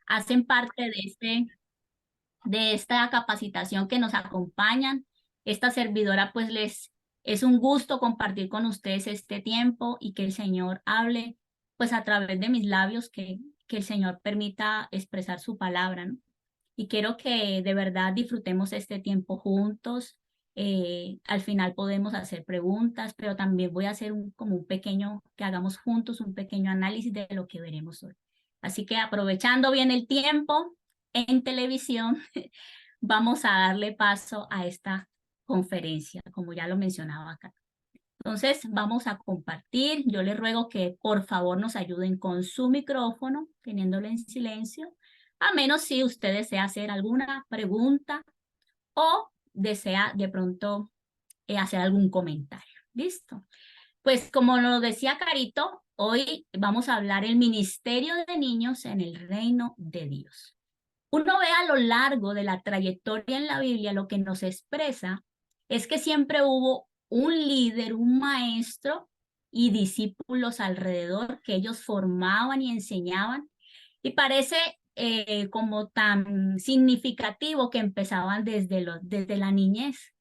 hacen parte de esta capacitación que nos acompañan. Esta servidora pues les es un gusto compartir con ustedes este tiempo y que el Señor hable pues a través de mis labios, que el Señor permita expresar su palabra, ¿no? Y quiero que de verdad disfrutemos este tiempo juntos. Al final podemos hacer preguntas, pero también voy a hacer como un pequeño, que hagamos juntos un pequeño análisis de lo que veremos hoy. Así que aprovechando bien el tiempo en televisión, vamos a darle paso a esta conferencia, como ya lo mencionaba acá. Entonces, vamos a compartir. Yo les ruego que por favor nos ayuden con su micrófono, teniéndolo en silencio, a menos si usted desea hacer alguna pregunta o desea de pronto hacer algún comentario. ¿Listo? Pues como nos decía Carito, hoy vamos a hablar el ministerio de niños en el reino de Dios. Uno ve a lo largo de la trayectoria en la Biblia, lo que nos expresa es que siempre hubo un líder, un maestro y discípulos alrededor que ellos formaban y enseñaban. Y parece como tan significativo que empezaban desde la niñez.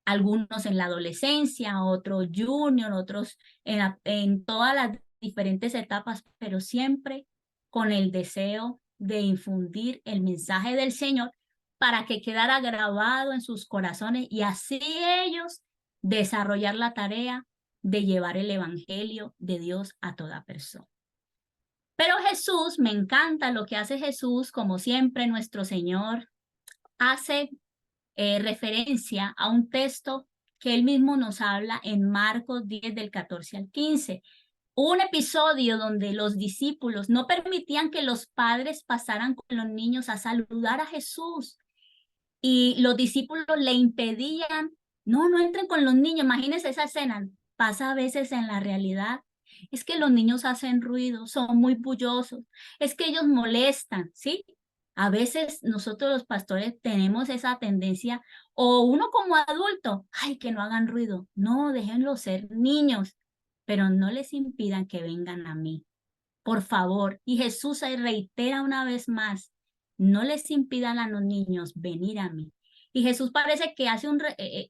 Algunos en la adolescencia, otros junior, otros en todas las diferentes etapas, pero siempre con el deseo de infundir el mensaje del Señor para que quedara grabado en sus corazones y así ellos desarrollar la tarea de llevar el evangelio de Dios a toda persona. Pero Jesús, me encanta lo que hace Jesús, como siempre nuestro Señor hace referencia a un texto que él mismo nos habla en Marcos 10 del 14 al 15. Hubo un episodio donde los discípulos no permitían que los padres pasaran con los niños a saludar a Jesús y los discípulos le impedían, no, no entren con los niños, imagínense esa escena, pasa a veces en la realidad. Es que los niños hacen ruido, son muy bullosos, es que ellos molestan, ¿sí? A veces nosotros los pastores tenemos esa tendencia, o uno como adulto, ay, que no hagan ruido, no, déjenlos ser niños, pero no les impidan que vengan a mí, por favor. Y Jesús ahí reitera una vez más, no les impidan a los niños venir a mí. Y Jesús parece que hace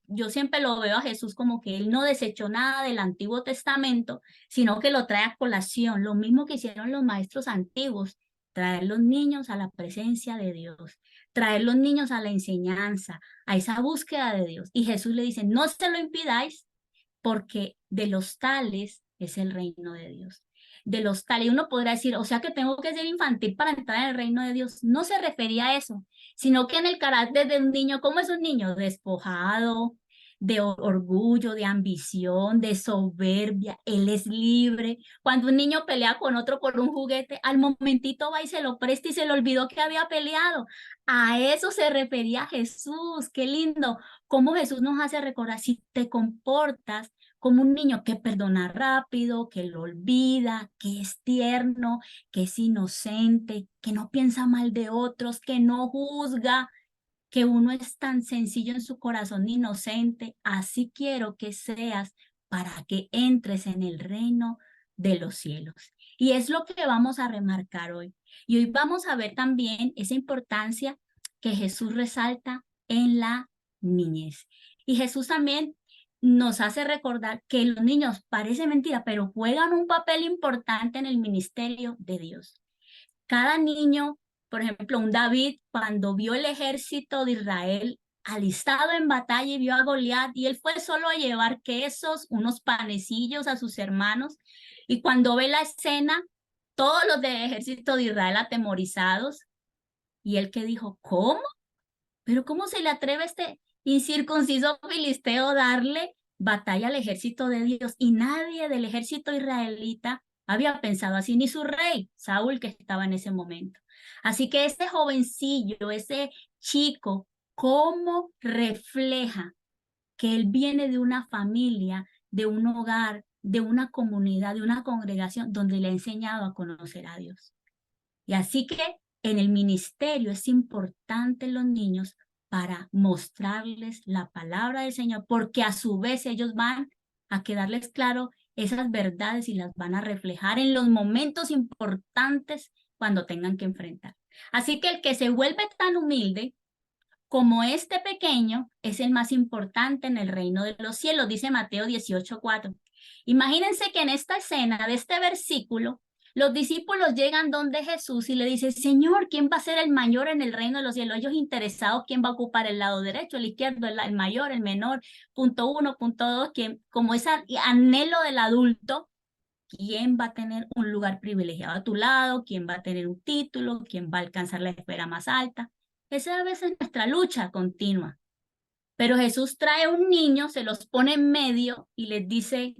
yo siempre lo veo a Jesús como que él no desechó nada del Antiguo Testamento, sino que lo trae a colación, lo mismo que hicieron los maestros antiguos, traer los niños a la presencia de Dios, traer los niños a la enseñanza, a esa búsqueda de Dios. Y Jesús le dice, no se lo impidáis, porque de los tales es el reino de Dios. De los tales, uno podrá decir, o sea que tengo que ser infantil para entrar en el reino de Dios. No se refería a eso, sino que en el carácter de un niño, ¿cómo es un niño? Despojado, de orgullo, de ambición, de soberbia. Él es libre. Cuando un niño pelea con otro por un juguete, al momentito va y se lo presta y se le olvidó que había peleado. A eso se refería Jesús. Qué lindo. Cómo Jesús nos hace recordar, si te comportas como un niño que perdona rápido, que lo olvida, que es tierno, que es inocente, que no piensa mal de otros, que no juzga, que uno es tan sencillo en su corazón inocente. Así quiero que seas para que entres en el reino de los cielos. Y es lo que vamos a remarcar hoy. Y hoy vamos a ver también esa importancia que Jesús resalta en la niñez. Y Jesús también nos hace recordar que los niños, parece mentira, pero juegan un papel importante en el ministerio de Dios. Cada niño, por ejemplo, un David, cuando vio el ejército de Israel alistado en batalla y vio a Goliat, y él fue solo a llevar quesos, unos panecillos a sus hermanos, y cuando ve la escena, todos los del ejército de Israel atemorizados, y él que dijo, ¿cómo? ¿Pero cómo se le atreve a este incircunciso filisteo darle batalla al ejército de Dios? Y nadie del ejército israelita había pensado así, ni su rey, Saúl, que estaba en ese momento. Así que ese jovencillo, ese chico, ¿cómo refleja que él viene de una familia, de un hogar, de una comunidad, de una congregación donde le ha enseñado a conocer a Dios? Y así que en el ministerio es importante los niños para mostrarles la palabra del Señor, porque a su vez ellos van a quedarles claro esas verdades y las van a reflejar en los momentos importantes cuando tengan que enfrentar. Así que el que se vuelve tan humilde como este pequeño es el más importante en el reino de los cielos, dice Mateo 18:4. Imagínense que en esta escena de este versículo, los discípulos llegan donde Jesús y le dicen, Señor, ¿quién va a ser el mayor en el reino de los cielos? Ellos interesados, ¿quién va a ocupar el lado derecho, el izquierdo, el mayor, el menor? Punto uno, punto dos, como ese anhelo del adulto, ¿quién va a tener un lugar privilegiado a tu lado? ¿Quién va a tener un título? ¿Quién va a alcanzar la esfera más alta? Esa a veces es nuestra lucha continua. Pero Jesús trae un niño, se los pone en medio y les dice,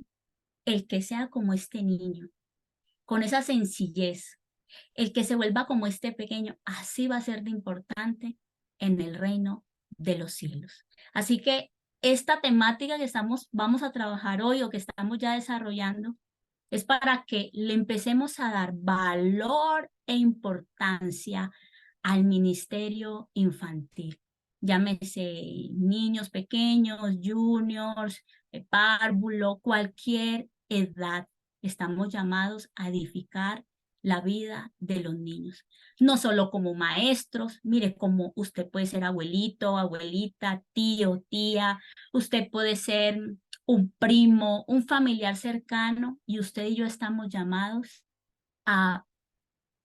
el que sea como este niño, con esa sencillez, el que se vuelva como este pequeño, así va a ser de importante en el reino de los cielos. Así que esta temática que vamos a trabajar hoy o que estamos ya desarrollando es para que le empecemos a dar valor e importancia al ministerio infantil. Llámese niños pequeños, juniors, párvulo, cualquier edad. Estamos llamados a edificar la vida de los niños. No solo como maestros, mire, como usted puede ser abuelito, abuelita, tío, tía, usted puede ser un primo, un familiar cercano, y usted y yo estamos llamados a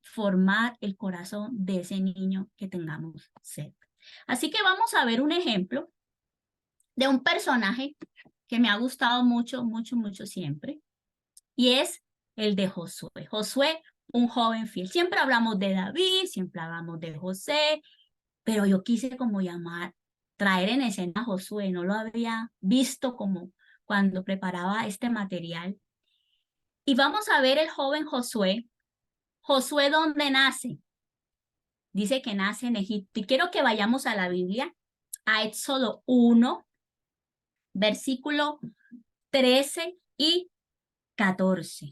formar el corazón de ese niño que tengamos cerca. Así que vamos a ver un ejemplo de un personaje que me ha gustado mucho, mucho, mucho siempre, y es el de Josué. Josué, un joven fiel. Siempre hablamos de David, siempre hablamos de José, pero yo quise como traer en escena a Josué, no lo había visto como cuando preparaba este material. Y vamos a ver el joven Josué. Josué, ¿dónde nace? Dice que nace en Egipto. Y quiero que vayamos a la Biblia, a Éxodo 1, versículo 13 y 14.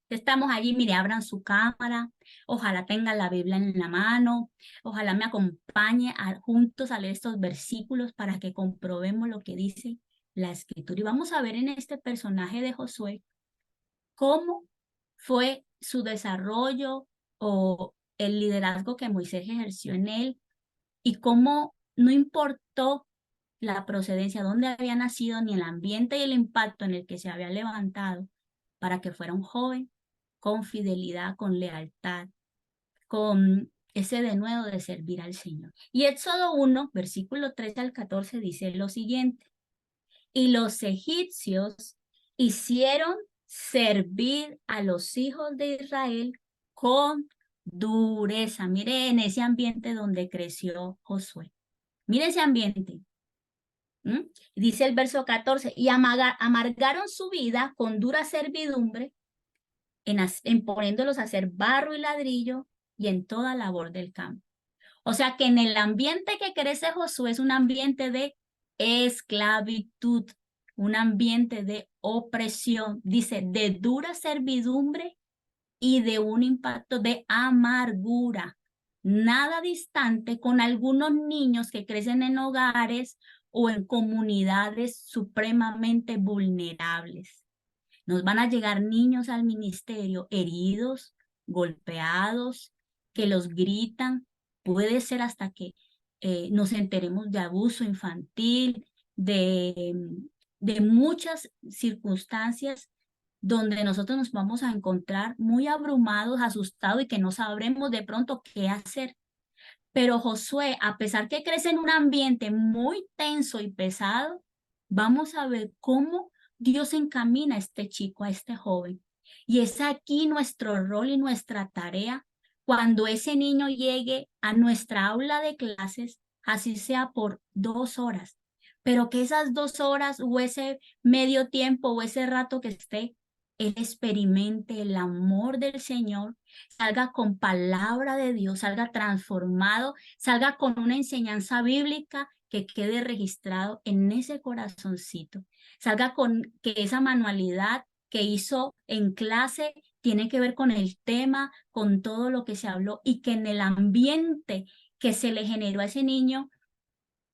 Estamos allí, mire, abran su cámara, ojalá tengan la Biblia en la mano, ojalá me acompañe juntos a leer estos versículos para que comprobemos lo que dice la Escritura. Y vamos a ver en este personaje de Josué cómo fue su desarrollo o el liderazgo que Moisés ejerció en él y cómo no importó la procedencia, dónde había nacido, ni el ambiente y el impacto en el que se había levantado para que fuera un joven con fidelidad, con lealtad, con ese denuedo de servir al Señor. Y Éxodo 1, versículo 13 al 14 dice lo siguiente: y los egipcios hicieron servir a los hijos de Israel con dureza. Mire en ese ambiente donde creció Josué. Mire ese ambiente. Dice el verso 14, y amargaron su vida con dura servidumbre, en poniéndolos a hacer barro y ladrillo y en toda labor del campo. O sea que en el ambiente que crece Josué es un ambiente de esclavitud, un ambiente de opresión, dice, de dura servidumbre y de un impacto de amargura, nada distante con algunos niños que crecen en hogares o en comunidades supremamente vulnerables. Nos van a llegar niños al ministerio heridos, golpeados, que los gritan. Puede ser hasta que nos enteremos de abuso infantil, de muchas circunstancias donde nosotros nos vamos a encontrar muy abrumados, asustados y que no sabremos de pronto qué hacer. Pero Josué, a pesar que crece en un ambiente muy tenso y pesado, vamos a ver cómo Dios encamina a este chico, a este joven. Y es aquí nuestro rol y nuestra tarea cuando ese niño llegue a nuestra aula de clases, así sea por 2 horas, pero que esas 2 horas o ese medio tiempo o ese rato que esté, él experimente el amor del Señor, salga con palabra de Dios, salga transformado, salga con una enseñanza bíblica que quede registrado en ese corazoncito, salga con que esa manualidad que hizo en clase tiene que ver con el tema, con todo lo que se habló y que en el ambiente que se le generó a ese niño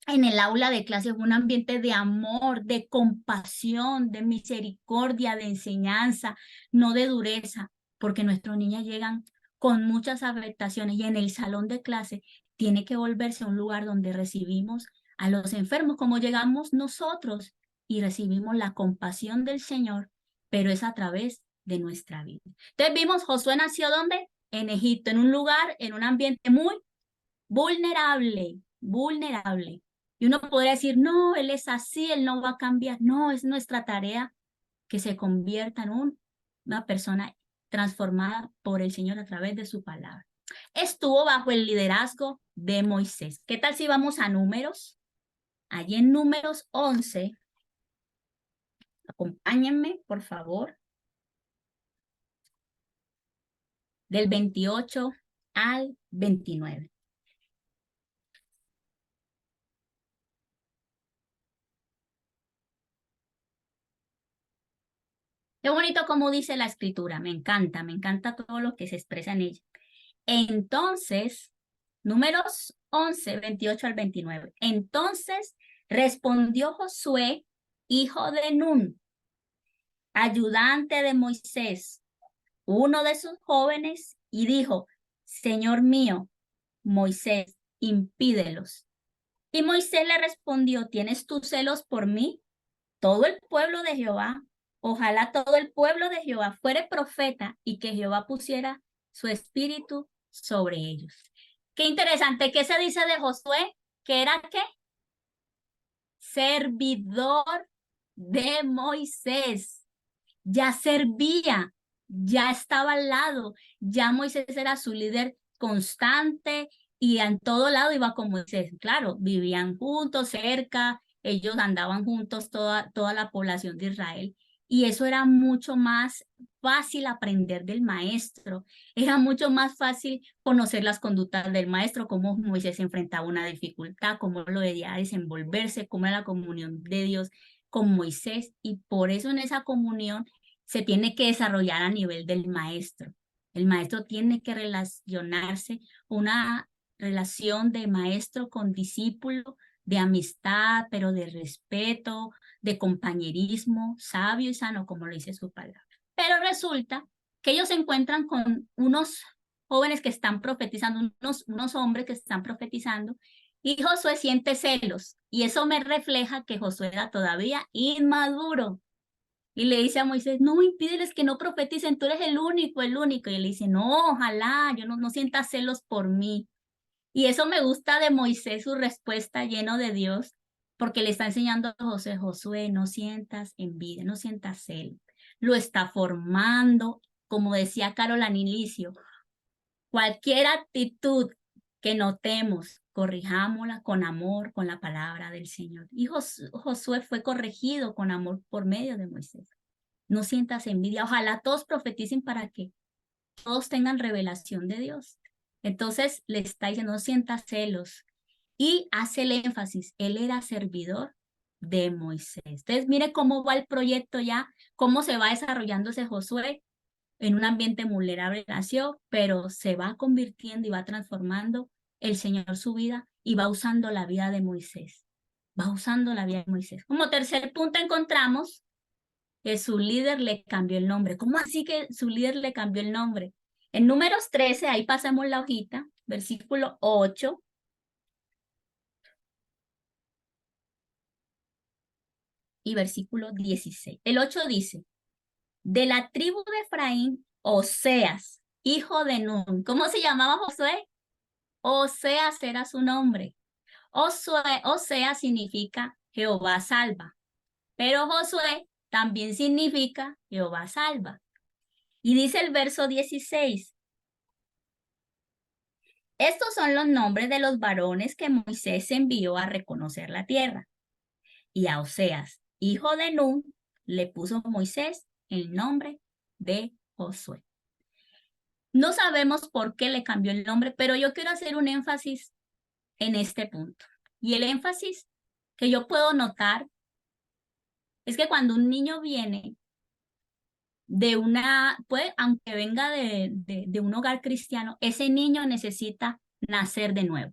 en el aula de clase, un ambiente de amor, de compasión, de misericordia, de enseñanza, no de dureza, porque nuestros niños llegan con muchas afectaciones y en el salón de clase tiene que volverse un lugar donde recibimos a los enfermos como llegamos nosotros y recibimos la compasión del Señor, pero es a través de nuestra vida. Entonces vimos, Josué nació ¿dónde? En Egipto, en un lugar, en un ambiente muy vulnerable, vulnerable. Y uno podría decir, no, él es así, él no va a cambiar. No, es nuestra tarea que se convierta en una persona transformada por el Señor a través de su palabra. Estuvo bajo el liderazgo de Moisés. ¿Qué tal si vamos a Números? Allí en Números 11, acompáñenme, por favor, del 28 al 29. Qué bonito como dice la escritura, me encanta todo lo que se expresa en ella. Entonces, Números 11, 28 al 29. Entonces respondió Josué, hijo de Nun, ayudante de Moisés, uno de sus jóvenes, y dijo, Señor mío, Moisés, impídelos. Y Moisés le respondió, ¿tienes tus celos por mí? Todo el pueblo de Jehová, ojalá todo el pueblo de Jehová fuere profeta y que Jehová pusiera su espíritu sobre ellos. Qué interesante, ¿qué se dice de Josué? Que era qué? Servidor de Moisés. Ya servía, ya estaba al lado, ya Moisés era su líder constante y en todo lado iba con Moisés. Claro, vivían juntos, cerca, ellos andaban juntos, toda la población de Israel. Y eso era mucho más fácil aprender del maestro, era mucho más fácil conocer las conductas del maestro, cómo Moisés enfrentaba una dificultad, cómo lo debía desenvolverse, cómo era la comunión de Dios con Moisés. Y por eso en esa comunión se tiene que desarrollar a nivel del maestro. El maestro tiene que relacionarse, una relación de maestro con discípulo, de amistad, pero de respeto, de compañerismo, sabio y sano, como lo dice su palabra. Pero resulta que ellos se encuentran con unos jóvenes que están profetizando, unos hombres que están profetizando, y Josué siente celos, y eso me refleja que Josué era todavía inmaduro. Y le dice a Moisés, no, impídeles que no profeticen, tú eres el único, el único. Y él dice, no, ojalá, yo no sientas celos por mí. Y eso me gusta de Moisés, su respuesta lleno de Dios, porque le está enseñando a José, Josué, no sientas envidia, no sientas celo. Lo está formando, como decía Carol al inicio, cualquier actitud que notemos, corrijámosla con amor, con la palabra del Señor. Y Josué fue corregido con amor por medio de Moisés. No sientas envidia. Ojalá todos profeticen para que todos tengan revelación de Dios. Entonces le está diciendo, no sientas celos. Y hace el énfasis, él era servidor de Moisés. Entonces mire cómo va el proyecto ya, cómo se va desarrollando ese Josué. En un ambiente vulnerable nació, pero se va convirtiendo y va transformando el Señor su vida y va usando la vida de Moisés. Va usando la vida de Moisés. Como tercer punto encontramos que su líder le cambió el nombre. ¿Cómo así que su líder le cambió el nombre? En Números 13, ahí pasamos la hojita, versículo 8 y versículo 16. El 8 dice, de la tribu de Efraín, Oseas, hijo de Nun. ¿Cómo se llamaba Josué? Oseas era su nombre. Oseas significa Jehová salva, pero Josué también significa Jehová salva. Y dice el verso 16, estos son los nombres de los varones que Moisés envió a reconocer la tierra. Y a Oseas, hijo de Nun, le puso Moisés el nombre de Josué. No sabemos por qué le cambió el nombre, pero yo quiero hacer un énfasis en este punto. Y el énfasis que yo puedo notar es que cuando un niño viene aunque venga de un hogar cristiano, ese niño necesita nacer de nuevo.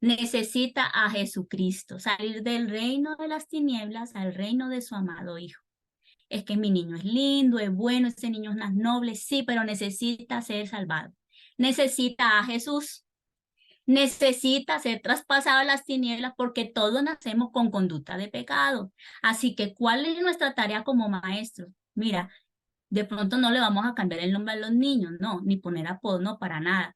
Necesita a Jesucristo, salir del reino de las tinieblas al reino de su amado Hijo. Es que mi niño es lindo, es bueno, ese niño es más noble, sí, pero necesita ser salvado. necesita a Jesús, necesita ser traspasado a las tinieblas porque todos nacemos con conducta de pecado. Así que, ¿cuál es nuestra tarea como maestros? Mira, de pronto no le vamos a cambiar el nombre a los niños, no, ni poner apodo, no, para nada.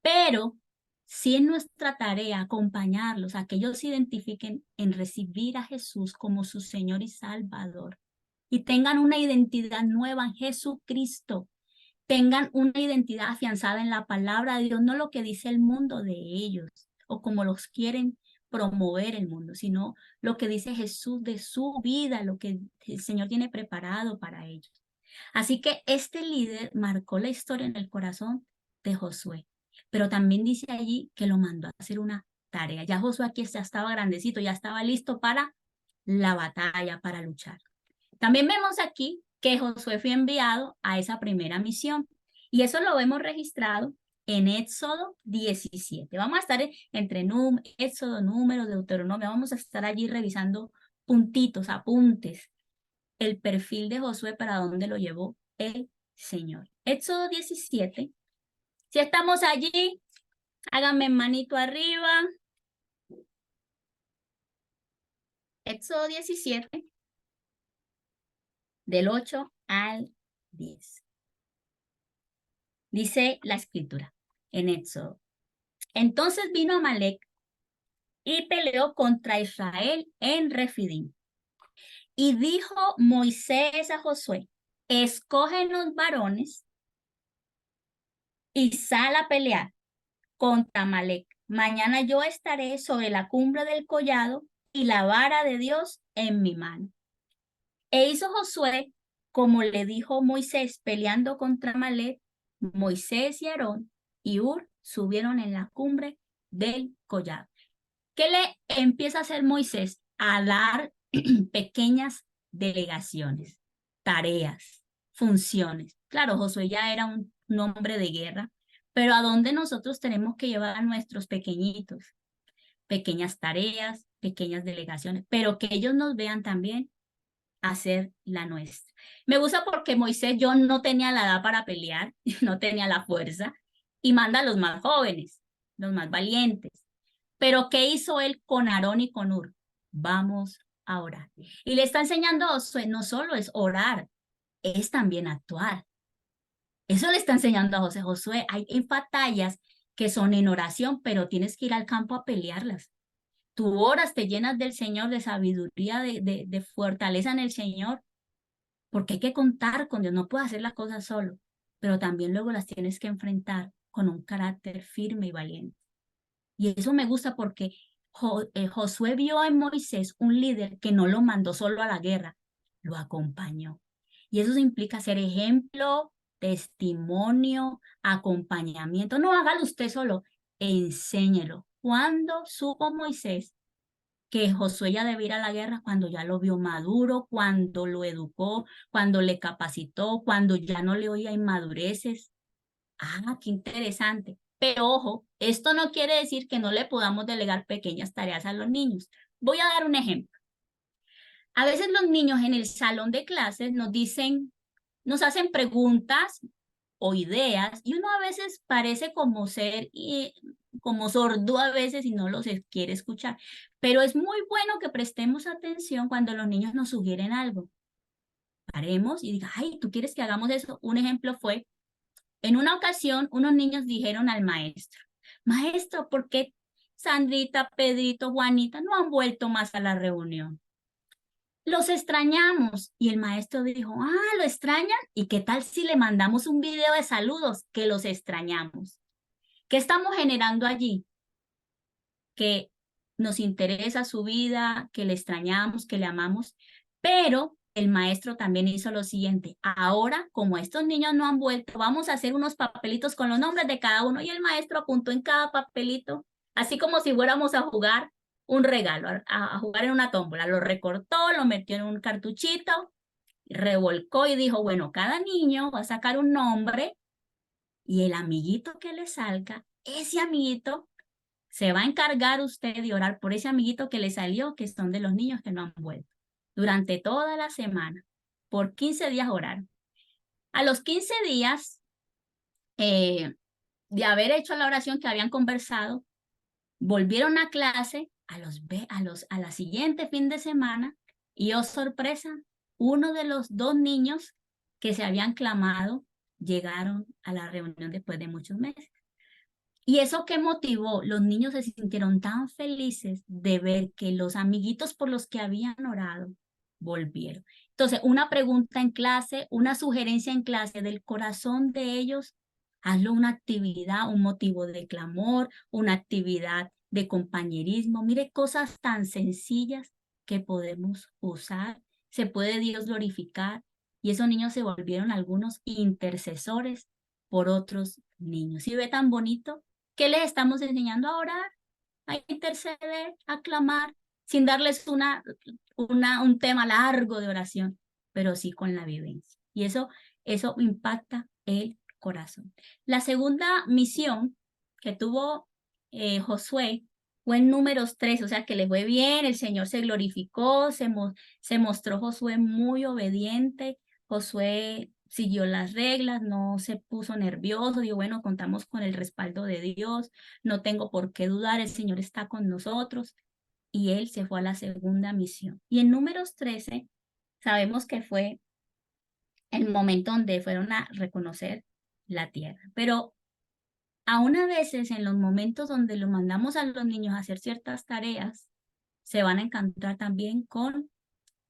Pero sí es nuestra tarea acompañarlos a que ellos se identifiquen en recibir a Jesús como su Señor y Salvador y tengan una identidad nueva en Jesucristo, tengan una identidad afianzada en la palabra de Dios, no lo que dice el mundo de ellos o como los quieren promover el mundo, sino lo que dice Jesús de su vida, lo que el Señor tiene preparado para ellos. Así que este líder marcó la historia en el corazón de Josué, pero también dice allí que lo mandó a hacer una tarea. Ya Josué aquí ya estaba grandecito, ya estaba listo para la batalla, para luchar. También vemos aquí que Josué fue enviado a esa primera misión y eso lo vemos registrado en Éxodo 17. Vamos a estar entre Éxodo, Números, Deuteronomio, vamos a estar allí revisando puntitos, apuntes, el perfil de Josué para dónde lo llevó el Señor. Éxodo 17. Si estamos allí, háganme manito arriba. Éxodo 17, del 8 al 10. Dice la escritura en Éxodo. Entonces vino Amalec y peleó contra Israel en Refidim. Y dijo Moisés a Josué, escógenos varones y sal a pelear contra Amalec. Mañana yo estaré sobre la cumbre del collado y la vara de Dios en mi mano. E hizo Josué como le dijo Moisés peleando contra Amalec. Moisés y Aarón y Hur subieron en la cumbre del collado. ¿Qué le empieza a hacer Moisés? A dar pequeñas delegaciones, tareas, funciones. Claro, Josué ya era un hombre de guerra, pero ¿a dónde nosotros tenemos que llevar a nuestros pequeñitos? Pequeñas tareas, pequeñas delegaciones, pero que ellos nos vean también hacer la nuestra. Me gusta porque Moisés, yo no tenía la edad para pelear, no tenía la fuerza, y manda a los más jóvenes, los más valientes. Pero ¿qué hizo él con Aarón y con Hur? Vamos a orar. Y le está enseñando a Josué, no solo es orar, es también actuar. Eso le está enseñando a Josué. Hay batallas que son en oración, pero tienes que ir al campo a pelearlas. Tú oras, te llenas del Señor, de sabiduría, de fortaleza en el Señor, porque hay que contar con Dios, no puedes hacer las cosas solo, pero también luego las tienes que enfrentar con un carácter firme y valiente. Y eso me gusta porque Josué vio en Moisés un líder que no lo mandó solo a la guerra, lo acompañó. Y eso implica ser ejemplo, testimonio, acompañamiento. No hágalo usted solo, enséñelo. ¿Cuándo supo Moisés que Josué ya debía ir a la guerra? Cuando ya lo vio maduro, cuando lo educó, cuando le capacitó, cuando ya no le oía inmadureces. Ah, qué interesante. Pero ojo, esto no quiere decir que no le podamos delegar pequeñas tareas a los niños. Voy a dar un ejemplo. A veces los niños en el salón de clases nos dicen, nos hacen preguntas o ideas y uno a veces parece como ser como sordo a veces y no los quiere escuchar. Pero es muy bueno que prestemos atención cuando los niños nos sugieren algo. Paremos y diga, ay, ¿tú quieres que hagamos eso? Un ejemplo fue, en una ocasión unos niños dijeron al maestro, maestro, ¿por qué Sandrita, Pedrito, Juanita no han vuelto más a la reunión? Los extrañamos. Y el maestro dijo, ah, ¿lo extrañan? ¿Y qué tal si le mandamos un video de saludos que los extrañamos? ¿Qué estamos generando allí? Que nos interesa su vida, que le extrañamos, que le amamos, pero el maestro también hizo lo siguiente. Ahora, como estos niños no han vuelto, vamos a hacer unos papelitos con los nombres de cada uno y el maestro apuntó en cada papelito, así como si fuéramos a jugar un regalo, a jugar en una tómbola. Lo recortó, lo metió en un cartuchito, revolcó y dijo, bueno, cada niño va a sacar un nombre y el amiguito que le salga, ese amiguito se va a encargar usted de orar por ese amiguito que le salió, que son de los niños que no han vuelto. Durante toda la semana, por 15 días orar. A los 15 días, de haber hecho la oración que habían conversado, volvieron a clase a la siguiente fin de semana y, oh sorpresa, uno de los dos niños que se habían clamado llegaron a la reunión después de muchos meses. ¿Y eso qué motivó? Los niños se sintieron tan felices de ver que los amiguitos por los que habían orado volvieron. Entonces, una pregunta en clase, una sugerencia en clase del corazón de ellos, hazlo una actividad, un motivo de clamor, una actividad de compañerismo. Mire, cosas tan sencillas que podemos usar. Se puede Dios glorificar y esos niños se volvieron algunos intercesores por otros niños. ¿Y ve tan bonito? ¿Qué les estamos enseñando a orar, a interceder, a clamar, sin darles un tema largo de oración, pero sí con la vivencia? Y eso impacta el corazón. La segunda misión que tuvo Josué fue en Números 3, o sea que le fue bien, el Señor se glorificó, se mostró Josué muy obediente. Josué siguió las reglas, no se puso nervioso, dijo, bueno, contamos con el respaldo de Dios, no tengo por qué dudar, el Señor está con nosotros. Y él se fue a la segunda misión. Y en Números 13 sabemos que fue el momento donde fueron a reconocer la tierra. Pero aún a veces en los momentos donde lo mandamos a los niños a hacer ciertas tareas, se van a encontrar también con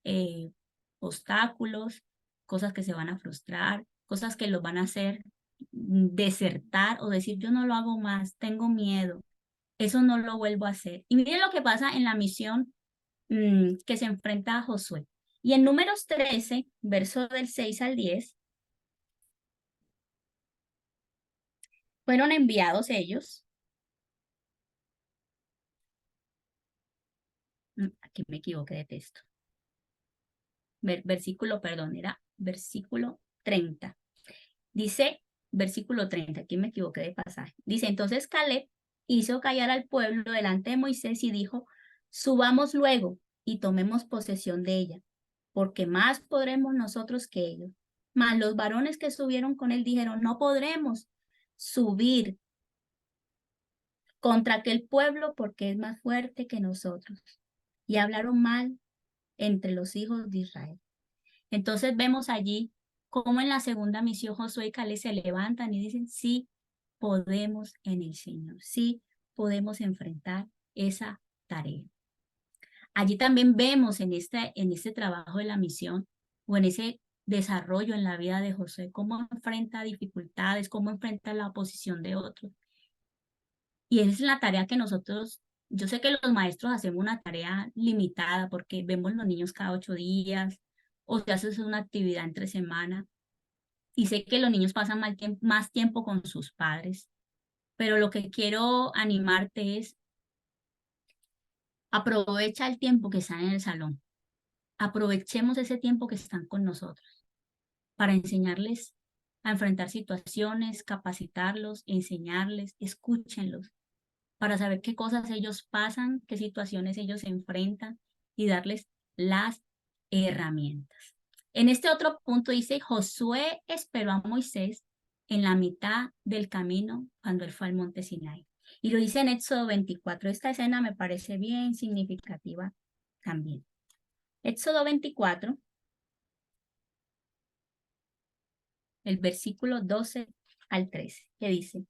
eh, obstáculos, cosas que se van a frustrar, cosas que los van a hacer desertar o decir, yo no lo hago más, tengo miedo, eso no lo vuelvo a hacer. Y miren lo que pasa en la misión que se enfrenta a Josué. Y en Números 13, verso del 6 al 10, fueron enviados ellos. Aquí me equivoqué de texto. Versículo, perdón, era versículo 30. Dice, versículo 30, aquí me equivoqué de pasaje. Dice, entonces Caleb hizo callar al pueblo delante de Moisés y dijo, subamos luego y tomemos posesión de ella, porque más podremos nosotros que ellos. Mas los varones que subieron con él dijeron, no podremos subir contra aquel pueblo porque es más fuerte que nosotros. Y hablaron mal entre los hijos de Israel. Entonces vemos allí cómo en la segunda misión Josué y Caleb se levantan y dicen, sí, podemos en el Señor, sí, podemos enfrentar esa tarea. Allí también vemos en este trabajo de la misión o en ese desarrollo en la vida de Josué, cómo enfrenta dificultades, cómo enfrenta la oposición de otros. Y esa es la tarea que nosotros, yo sé que los maestros hacemos una tarea limitada porque vemos los niños cada 8 días o se hace una actividad entre semana y sé que los niños pasan más tiempo con sus padres, pero lo que quiero animarte es aprovecha el tiempo que están en el salón, aprovechemos ese tiempo que están con nosotros para enseñarles a enfrentar situaciones, capacitarlos, enseñarles, escúchenlos para saber qué cosas ellos pasan, qué situaciones ellos se enfrentan y darles las herramientas. En este otro punto dice, Josué esperó a Moisés en la mitad del camino cuando él fue al monte Sinai. Y lo dice en Éxodo 24. Esta escena me parece bien significativa también. Éxodo 24, el versículo 12 al 13, que dice,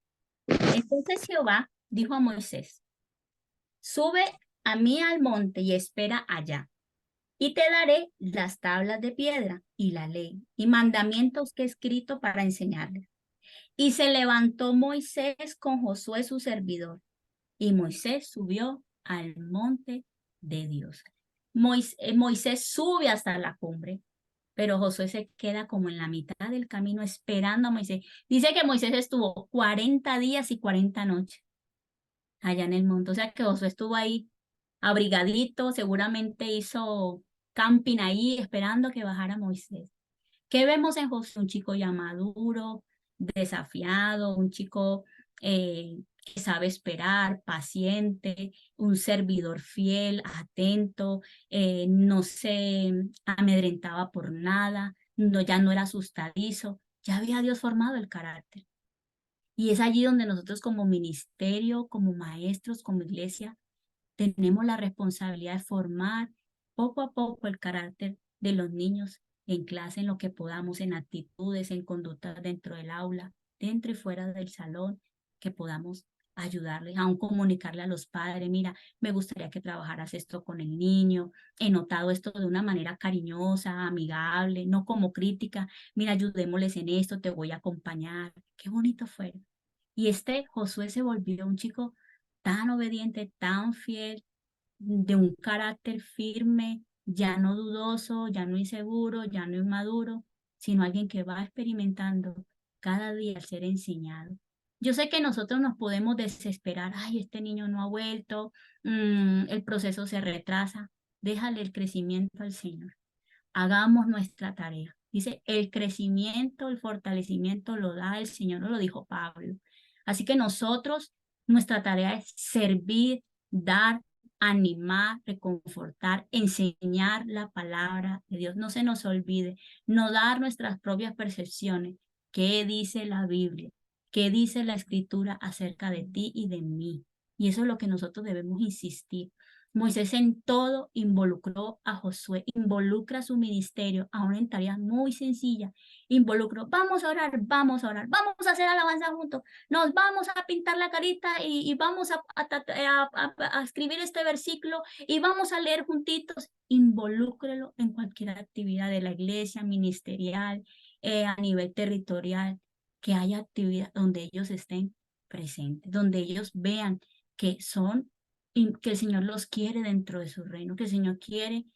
entonces Jehová dijo a Moisés, sube a mí al monte y espera allá. Y te daré las tablas de piedra y la ley y mandamientos que he escrito para enseñarles. Y se levantó Moisés con Josué su servidor. Y Moisés subió al monte de Dios. Moisés sube hasta la cumbre, pero Josué se queda como en la mitad del camino esperando a Moisés. Dice que Moisés estuvo 40 días y 40 noches allá en el monte. O sea que Josué estuvo ahí abrigadito, seguramente hizo camping ahí esperando que bajara Moisés. ¿Qué vemos en Josué? Un chico ya maduro, desafiado, un chico que sabe esperar, paciente, un servidor fiel, atento, no se amedrentaba por nada, no, ya no era asustadizo, ya había Dios formado el carácter. Y es allí donde nosotros como ministerio, como maestros, como iglesia, tenemos la responsabilidad de formar poco a poco el carácter de los niños en clase, en lo que podamos, en actitudes, en conductas dentro del aula, dentro y fuera del salón, que podamos ayudarles, aún comunicarle a los padres, mira, me gustaría que trabajaras esto con el niño, he notado esto de una manera cariñosa, amigable, no como crítica, mira, ayudémosles en esto, te voy a acompañar, qué bonito fue. Y este Josué se volvió un chico tan obediente, tan fiel, de un carácter firme, ya no dudoso, ya no inseguro, ya no inmaduro, sino alguien que va experimentando cada día al ser enseñado. Yo sé que nosotros nos podemos desesperar, ay, este niño no ha vuelto, el proceso se retrasa, déjale el crecimiento al Señor, hagamos nuestra tarea. Dice, el crecimiento, el fortalecimiento lo da el Señor, nos lo dijo Pablo. Así que nosotros, nuestra tarea es servir, dar, animar, reconfortar, enseñar la palabra de Dios. No se nos olvide, no dar nuestras propias percepciones. ¿Qué dice la Biblia? ¿Qué dice la Escritura acerca de ti y de mí? Y eso es lo que nosotros debemos insistir. Moisés en todo involucró a Josué, involucra su ministerio, aún en tareas muy sencillas, involucró, vamos a orar, vamos a hacer alabanza juntos, nos vamos a pintar la carita y vamos a escribir este versículo y vamos a leer juntitos, involúcrelo en cualquier actividad de la iglesia, ministerial, a nivel territorial, que haya actividad donde ellos estén presentes, donde ellos vean que son y que el Señor los quiere dentro de su reino, que el Señor quiere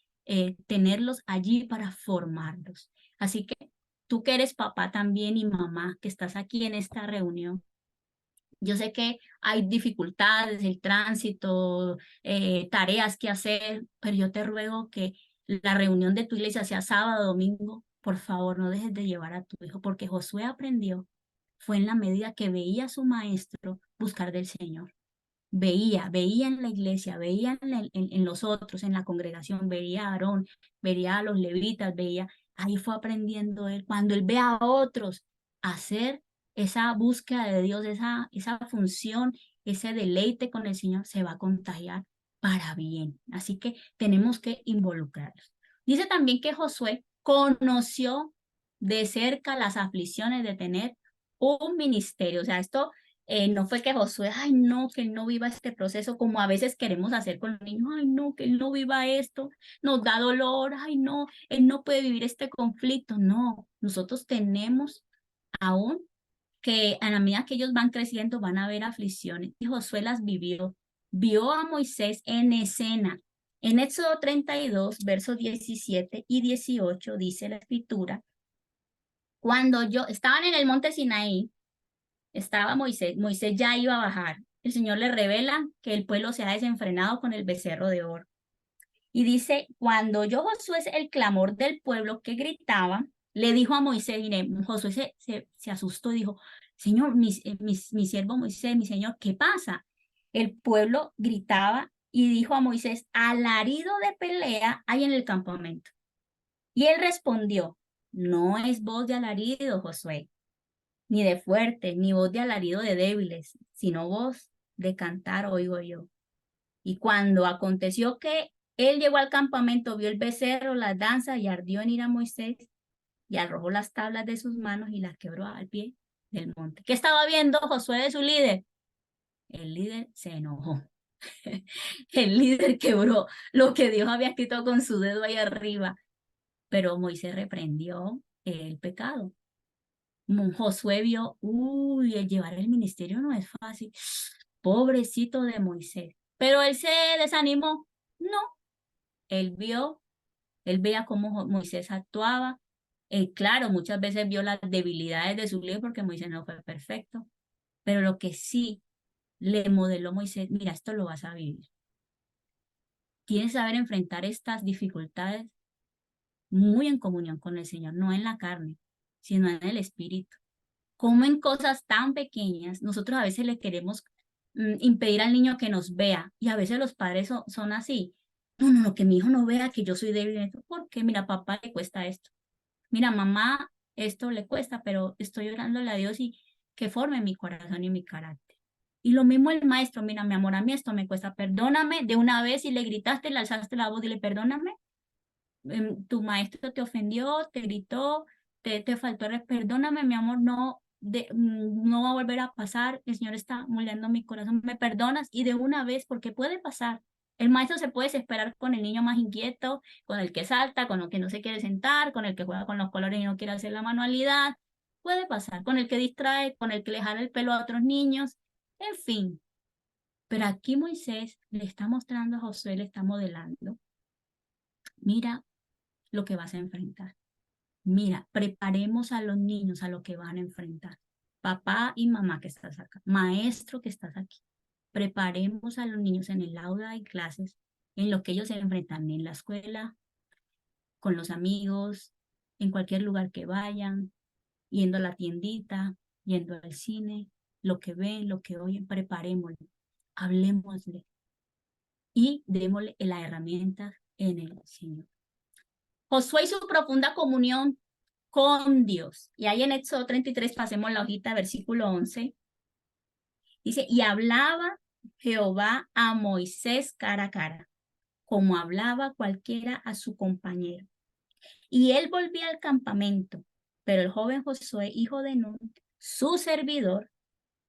tenerlos allí para formarlos. Así que tú que eres papá también y mamá, que estás aquí en esta reunión, yo sé que hay dificultades, el tránsito, tareas que hacer, pero yo te ruego que la reunión de tu iglesia sea sábado, domingo. Por favor, no dejes de llevar a tu hijo, porque Josué aprendió, fue en la medida que veía a su maestro buscar del Señor. Veía en la iglesia, veía en los otros, en la congregación, veía a Aarón, veía a los levitas, veía, ahí fue aprendiendo él. Cuando él ve a otros hacer esa búsqueda de Dios, esa función, ese deleite con el Señor, se va a contagiar para bien. Así que tenemos que involucrarlos. Dice también que Josué conoció de cerca las aflicciones de tener un ministerio. O sea, esto no fue que Josué, ay no, que él no viva este proceso como a veces queremos hacer con los niños, ay no, que él no viva esto, nos da dolor, ay no, él no puede vivir este conflicto. No, nosotros tenemos aún que a la medida que ellos van creciendo van a haber aflicciones y Josué las vivió, vio a Moisés en escena. En Éxodo 32, versos 17 y 18 dice la escritura, cuando yo estaban en el monte Sinaí, estaba Moisés, Moisés ya iba a bajar. El Señor le revela que el pueblo se ha desenfrenado con el becerro de oro. Y dice, cuando oyó Josué el clamor del pueblo que gritaba, le dijo a Moisés, mire, Josué se asustó y dijo, Señor, mi siervo Moisés, mi Señor, ¿qué pasa? El pueblo gritaba y dijo a Moisés, alarido de pelea hay en el campamento. Y él respondió, no es voz de alarido, Josué, ni de fuerte, ni voz de alarido de débiles, sino voz de cantar oigo yo. Y cuando aconteció que él llegó al campamento, vio el becerro, las danzas, y ardió en ira a Moisés, y arrojó las tablas de sus manos y las quebró al pie del monte. ¿Qué estaba viendo Josué de su líder? El líder se enojó. El líder quebró lo que Dios había escrito con su dedo ahí arriba, pero Moisés reprendió el pecado. Josué vio, uy, el llevar el ministerio no es fácil. Pobrecito de Moisés. Pero él se desanimó. No, él vio, él veía cómo Moisés actuaba. Claro, muchas veces vio las debilidades de su líder porque Moisés no fue perfecto. Pero lo que sí le modeló Moisés, mira, esto lo vas a vivir. Tienes que saber enfrentar estas dificultades muy en comunión con el Señor, no en la carne, sino en el espíritu. Como en cosas tan pequeñas, nosotros a veces le queremos impedir al niño que nos vea y a veces los padres son así. No, no, no, que mi hijo no vea que yo soy débil en esto, porque mira, papá le cuesta esto. Mira, mamá, esto le cuesta, pero estoy orándole a Dios y que forme mi corazón y mi carácter. Y lo mismo el maestro, mira, mi amor, a mí esto me cuesta, perdóname de una vez, si le gritaste, le alzaste la voz, dile, perdóname, tu maestro te ofendió, te gritó, te faltó, perdóname, mi amor, no, no va a volver a pasar, el Señor está moldeando mi corazón, me perdonas, y de una vez, porque puede pasar. El maestro se puede desesperar con el niño más inquieto, con el que salta, con el que no se quiere sentar, con el que juega con los colores y no quiere hacer la manualidad. Puede pasar, con el que distrae, con el que le jala el pelo a otros niños, en fin. Pero aquí Moisés le está mostrando a Josué, le está modelando. Mira lo que vas a enfrentar. Mira, preparemos a los niños a lo que van a enfrentar. Papá y mamá que estás acá, maestro que estás aquí. Preparemos a los niños en el aula de clases, en lo que ellos se enfrentan en la escuela, con los amigos, en cualquier lugar que vayan, yendo a la tiendita, yendo al cine, lo que ven, lo que oyen, preparémoslo, hablemosle y démosle las herramientas en el Señor. Josué y su profunda comunión con Dios. Y ahí en Éxodo 33, pasemos la hojita, versículo 11. Dice, y hablaba Jehová a Moisés cara a cara, como hablaba cualquiera a su compañero. Y él volvía al campamento, pero el joven Josué, hijo de Nun, su servidor,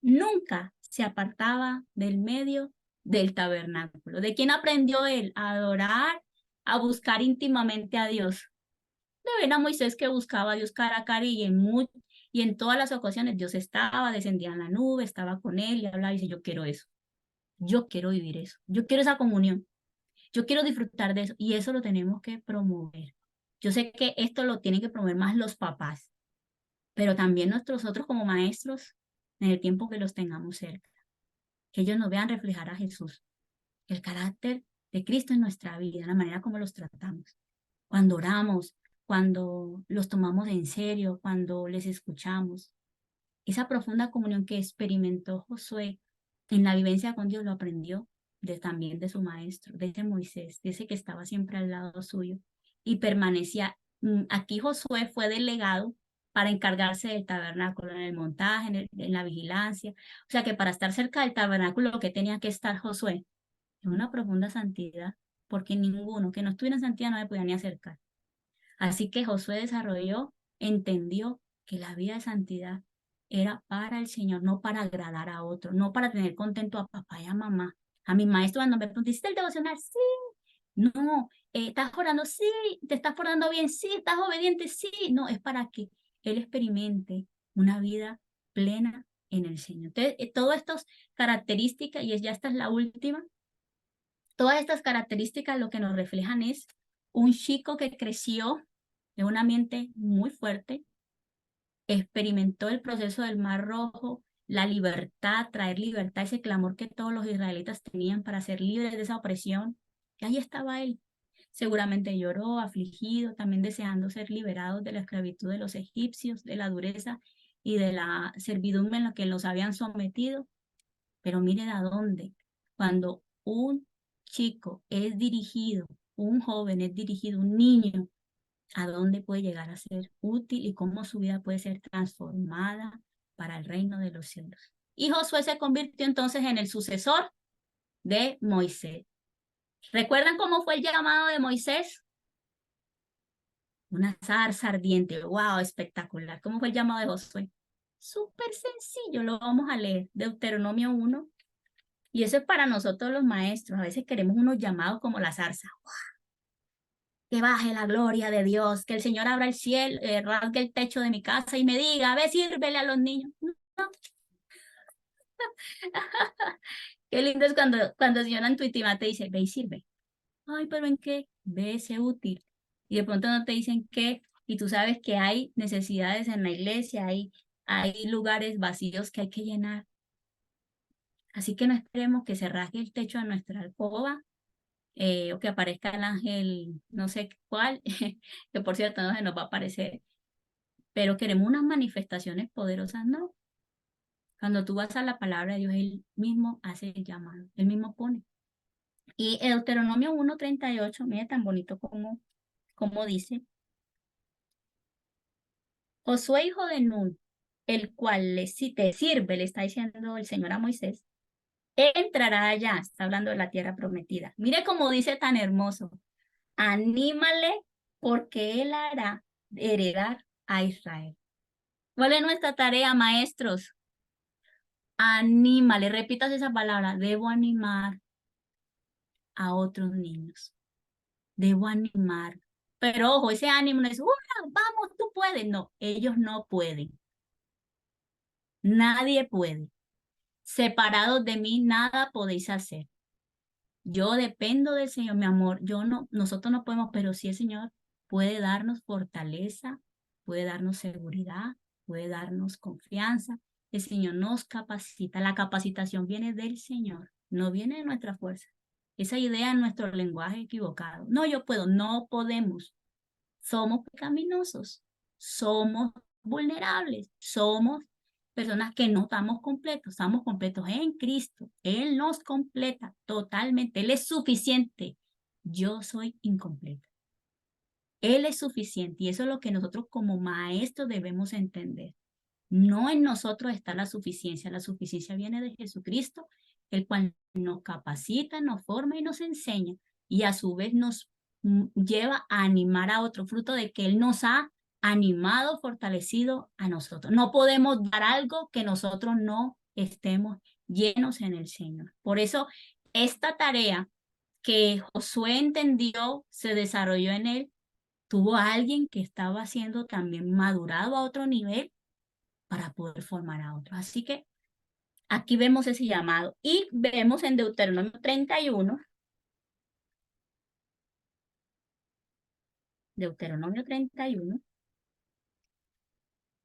nunca se apartaba del medio del tabernáculo. ¿De quién aprendió él? A adorar, a buscar íntimamente a Dios. De ver a Moisés que buscaba a Dios cara a cara y en todas las ocasiones Dios estaba, descendía en la nube, estaba con él y hablaba y dice, yo quiero eso, yo quiero vivir eso, yo quiero esa comunión, yo quiero disfrutar de eso y eso lo tenemos que promover. Yo sé que esto lo tienen que promover más los papás, pero también nuestros otros como maestros en el tiempo que los tengamos cerca, que ellos nos vean reflejar a Jesús, el carácter de Cristo en nuestra vida, la manera como los tratamos. Cuando oramos, cuando los tomamos en serio, cuando les escuchamos. Esa profunda comunión que experimentó Josué en la vivencia con Dios lo aprendió también de su maestro, de ese Moisés, de ese que estaba siempre al lado suyo y permanecía. Aquí Josué fue delegado para encargarse del tabernáculo, en el montaje, en la vigilancia. O sea que para estar cerca del tabernáculo lo que tenía que estar Josué en una profunda santidad, porque ninguno que no estuviera en santidad no me podía ni acercar. Así que Josué desarrolló, entendió que la vida de santidad era para el Señor, no para agradar a otro, no para tener contento a papá y a mamá. A mi maestro cuando me preguntó, ¿hiciste el devocional? Sí. No, ¿estás orando? Sí. ¿Te estás portando bien? Sí. ¿Estás obediente? Sí. No, es para que él experimente una vida plena en el Señor. Entonces, todas estas características, y ya esta es la última, todas estas características lo que nos reflejan es un chico que creció en un ambiente muy fuerte, experimentó el proceso del Mar Rojo, la libertad, traer libertad, ese clamor que todos los israelitas tenían para ser libres de esa opresión. Y ahí estaba él. Seguramente lloró, afligido, también deseando ser liberados de la esclavitud de los egipcios, de la dureza y de la servidumbre en la que los habían sometido. Pero miren a dónde, cuando un chico es dirigido, un joven es dirigido, un niño, a dónde puede llegar a ser útil y cómo su vida puede ser transformada para el reino de los cielos. Y Josué se convirtió entonces en el sucesor de Moisés. ¿Recuerdan cómo fue el llamado de Moisés? Una zarza ardiente. ¡Wow! Espectacular. ¿Cómo fue el llamado de Josué? Súper sencillo. Lo vamos a leer. Deuteronomio 1. Y eso es para nosotros los maestros. A veces queremos unos llamados como la zarza. Que baje la gloria de Dios, que el Señor abra el cielo, rasgue el techo de mi casa y me diga, ve, sírvele a los niños. No. Qué lindo es cuando el Señor intuitiva te dice, ve y sirve. Ay, pero ¿en qué? Ve, sé útil. Y de pronto no te dicen qué, y tú sabes que hay necesidades en la iglesia, hay lugares vacíos que hay que llenar. Así que no esperemos que se rasgue el techo de nuestra alcoba, o que aparezca el ángel, no sé cuál, que por cierto no se nos va a aparecer, pero queremos unas manifestaciones poderosas, ¿no? Cuando tú vas a la palabra de Dios, Él mismo hace el llamado, Él mismo pone. Y Deuteronomio 1:38, mire tan bonito como dice, Josué hijo de Nun, el cual si te sirve, le está diciendo el Señor a Moisés, entrará allá, está hablando de la tierra prometida. Mire cómo dice tan hermoso, anímale porque él hará heredar a Israel. ¿Cuál es nuestra tarea, maestros? Anímale, repitas esa palabra, debo animar a otros niños, debo animar. Pero ojo, ese ánimo no es, ¡hurra, vamos, tú puedes! No, ellos no pueden. Nadie puede. Separados de mí, nada podéis hacer. Yo dependo del Señor, mi amor. Nosotros no podemos, pero sí el Señor puede darnos fortaleza, puede darnos seguridad, puede darnos confianza. El Señor nos capacita. La capacitación viene del Señor, no viene de nuestra fuerza. Esa idea en nuestro lenguaje equivocado. No, yo puedo, no podemos. Somos pecaminosos, somos vulnerables, somos personas que no estamos completos en Cristo. Él nos completa totalmente, Él es suficiente. Yo soy incompleta. Él es suficiente y eso es lo que nosotros como maestros debemos entender. No en nosotros está la suficiencia viene de Jesucristo, el cual nos capacita, nos forma y nos enseña y a su vez nos lleva a animar a otro fruto de que Él nos ha animado, fortalecido a nosotros. No podemos dar algo que nosotros no estemos llenos en el Señor. Por eso esta tarea que Josué entendió, se desarrolló en él, tuvo a alguien que estaba siendo también madurado a otro nivel para poder formar a otros. Así que aquí vemos ese llamado y vemos en Deuteronomio 31,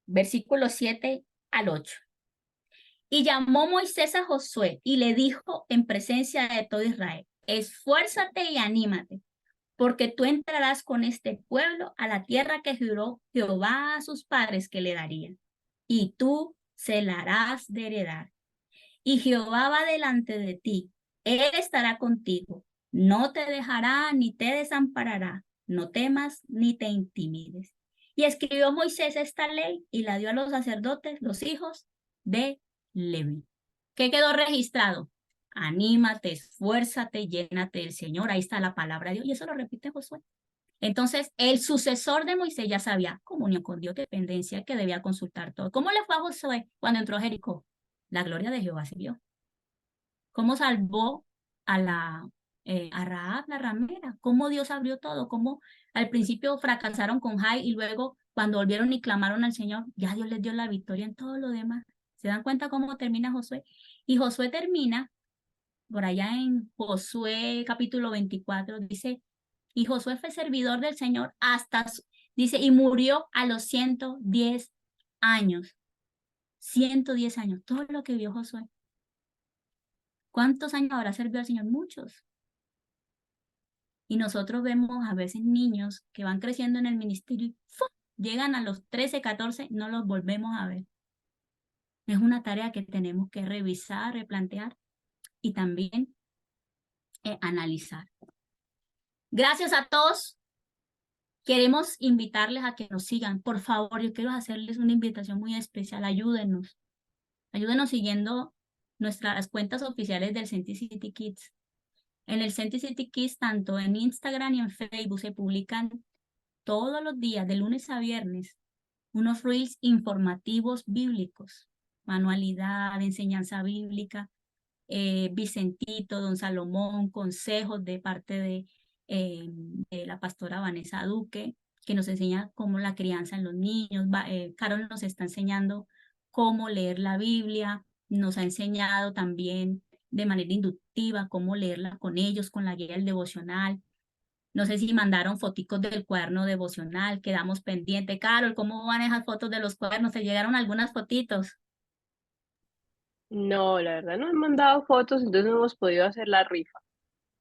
versículos 7 al 8. Y llamó Moisés a Josué y le dijo en presencia de todo Israel, esfuérzate y anímate, porque tú entrarás con este pueblo a la tierra que juró Jehová a sus padres que le daría, y tú se la harás de heredar. Y Jehová va delante de ti, Él estará contigo, no te dejará ni te desamparará, no temas ni te intimides. Y escribió Moisés esta ley y la dio a los sacerdotes, los hijos de Leví. ¿Qué quedó registrado? Anímate, esfuérzate, llénate del Señor. Ahí está la palabra de Dios y eso lo repite Josué. Entonces, el sucesor de Moisés ya sabía comunión con Dios, dependencia, que debía consultar todo. ¿Cómo le fue a Josué cuando entró a Jericó? La gloria de Jehová se vio. ¿Cómo salvó a Rahab, la ramera? ¿Cómo Dios abrió todo? ¿Cómo al principio fracasaron con Jai y luego cuando volvieron y clamaron al Señor, ya Dios les dio la victoria en todo lo demás? ¿Se dan cuenta cómo termina Josué? Y Josué termina por allá en Josué capítulo 24, dice, y Josué fue servidor del Señor dice, y murió a los 110 años. 110 años, todo lo que vio Josué. ¿Cuántos años habrá servido al Señor? Muchos. Y nosotros vemos a veces niños que van creciendo en el ministerio y ¡fum! Llegan a los 13, 14, no los volvemos a ver. Es una tarea que tenemos que revisar, replantear y también analizar. Gracias a todos. Queremos invitarles a que nos sigan. Por favor, yo quiero hacerles una invitación muy especial. Ayúdenos. Ayúdenos siguiendo nuestras cuentas oficiales del Senti City Kids. En el Senti City Kids, tanto en Instagram y en Facebook, se publican todos los días, de lunes a viernes, unos reels informativos bíblicos, manualidad, enseñanza bíblica, Vicentito, Don Salomón, consejos de parte de la pastora Vanessa Duque, que nos enseña cómo la crianza en los niños. Carol nos está enseñando cómo leer la Biblia, nos ha enseñado también de manera inductiva cómo leerla con ellos, con la guía del devocional. No sé si mandaron foticos del cuaderno devocional, quedamos pendientes. Carol, ¿cómo van esas fotos de los cuadernos? ¿Se llegaron algunas fotitos? No, la verdad no han mandado fotos, entonces no hemos podido hacer la rifa.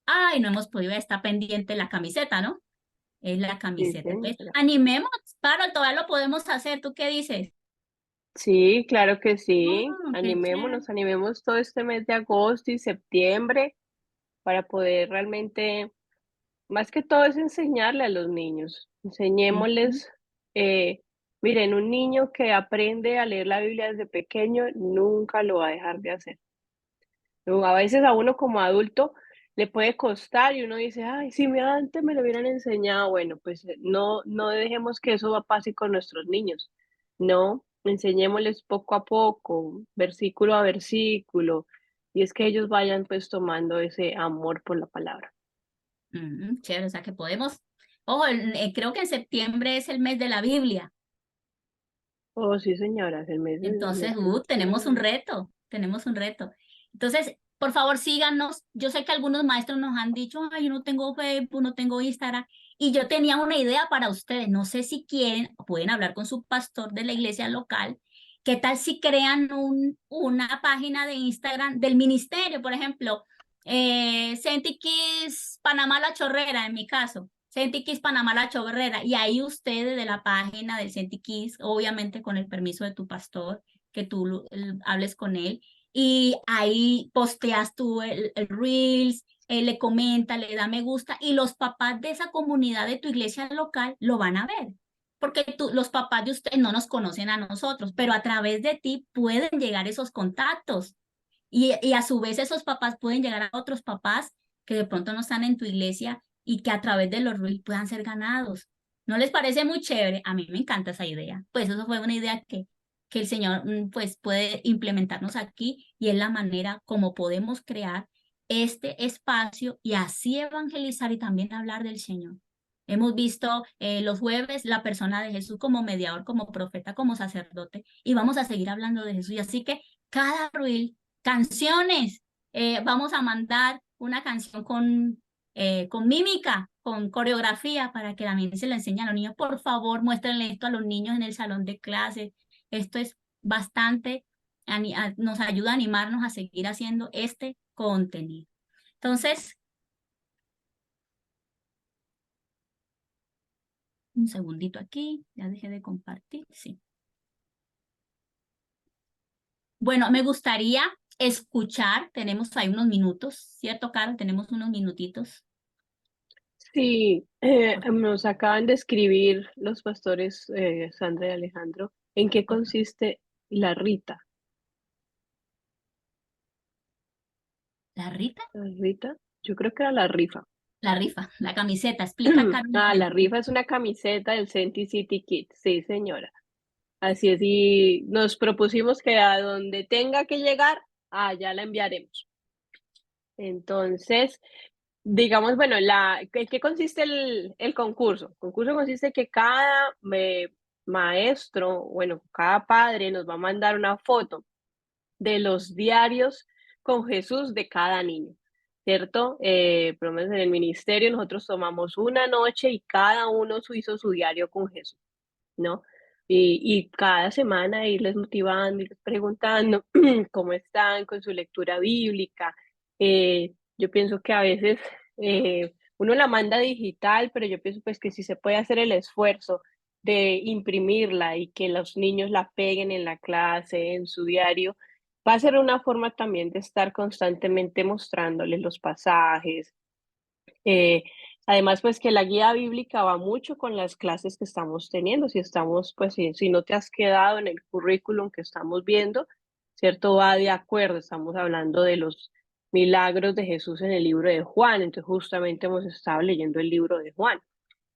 Ay, no hemos podido estar pendiente la camiseta, ¿no? Es la Sí, camiseta. Entonces, señora. animemos, Carol, todavía lo podemos hacer. ¿Tú qué dices? Sí, claro que sí. Oh, qué chévere. Animémonos, animemos todo este mes de agosto y septiembre para poder realmente, más que todo es enseñarle a los niños. Ujú. Enseñémosles Miren, un niño que aprende a leer la Biblia desde pequeño nunca lo va a dejar de hacer. No, a veces a uno como adulto le puede costar y uno dice: "Ay, si me antes me lo hubieran enseñado". Bueno, pues, no dejemos que eso pase con nuestros niños. No, enseñémosles poco a poco, versículo a versículo, y es que ellos vayan, pues, tomando ese amor por la palabra. Chévere, o sea que podemos, ojo, creo que en septiembre es el mes de la Biblia. Oh, sí, señora, el mes Entonces, de la tenemos un Biblia. reto, tenemos un reto. Entonces, por favor, síganos. Yo sé que algunos maestros nos han dicho, ay, yo no tengo Facebook, no tengo Instagram. Y yo tenía una idea para ustedes. No sé si quieren, pueden hablar con su pastor de la iglesia local. ¿Qué tal si crean una página de Instagram del ministerio? Por ejemplo, Senti Kids Panamá La Chorrera, en mi caso. Senti Kids Panamá La Chorrera. Y ahí ustedes de la página del Senti Kids, obviamente con el permiso de tu pastor, que tú hables con él. Y ahí posteas tú el Reels, le comenta, le da me gusta. Y los papás de esa comunidad de tu iglesia local lo van a ver. Porque los papás de ustedes no nos conocen a nosotros, pero a través de ti pueden llegar esos contactos. Y a su vez esos papás pueden llegar a otros papás que de pronto no están en tu iglesia y que a través de los reels puedan ser ganados. ¿No les parece muy chévere? A mí me encanta esa idea. Pues eso fue una idea que el Señor pues puede implementarnos aquí y es la manera como podemos crear este espacio y así evangelizar y también hablar del Señor. Hemos visto los jueves la persona de Jesús como mediador, como profeta, como sacerdote y vamos a seguir hablando de Jesús. Y así que cada reel canciones. Vamos a mandar una canción con mímica, con coreografía, para que también se la enseñe a los niños. Por favor, muéstrenle esto a los niños en el salón de clase. Esto es bastante, nos ayuda a animarnos a seguir haciendo este contenido. Entonces, un segundito aquí, ya dejé de compartir, sí. Bueno, me gustaría escuchar, tenemos ahí unos minutos, ¿cierto, Carol? Tenemos unos minutitos. Sí, nos acaban de escribir los pastores Sandra y Alejandro en qué consiste la Rita. ¿La Rita? ¿La Rita? Yo creo que era la rifa. La rifa, la camiseta. Explica, Ah, Carmen. la rifa es una camiseta del Senti City Kit. Sí, señora. Así es, y nos propusimos que a donde tenga que llegar, allá la enviaremos. Entonces, digamos, bueno, ¿en qué consiste el concurso? El concurso consiste que cada maestro, bueno, cada padre nos va a mandar una foto de los diarios con Jesús de cada niño, ¿cierto? Por lo menos en el ministerio nosotros tomamos una noche y cada uno hizo su diario con Jesús, ¿no? Y cada semana irles motivando, irles preguntando cómo están con su lectura bíblica. Yo pienso que a veces uno la manda digital, pero yo pienso pues que si se puede hacer el esfuerzo de imprimirla y que los niños la peguen en la clase, en su diario, va a ser una forma también de estar constantemente mostrándoles los pasajes, eh, además, pues que la guía bíblica va mucho con las clases que estamos teniendo. Si estamos, pues si no te has quedado en el currículum que estamos viendo, ¿cierto? Va de acuerdo. Estamos hablando de los milagros de Jesús en el libro de Juan. Entonces, justamente hemos estado leyendo el libro de Juan.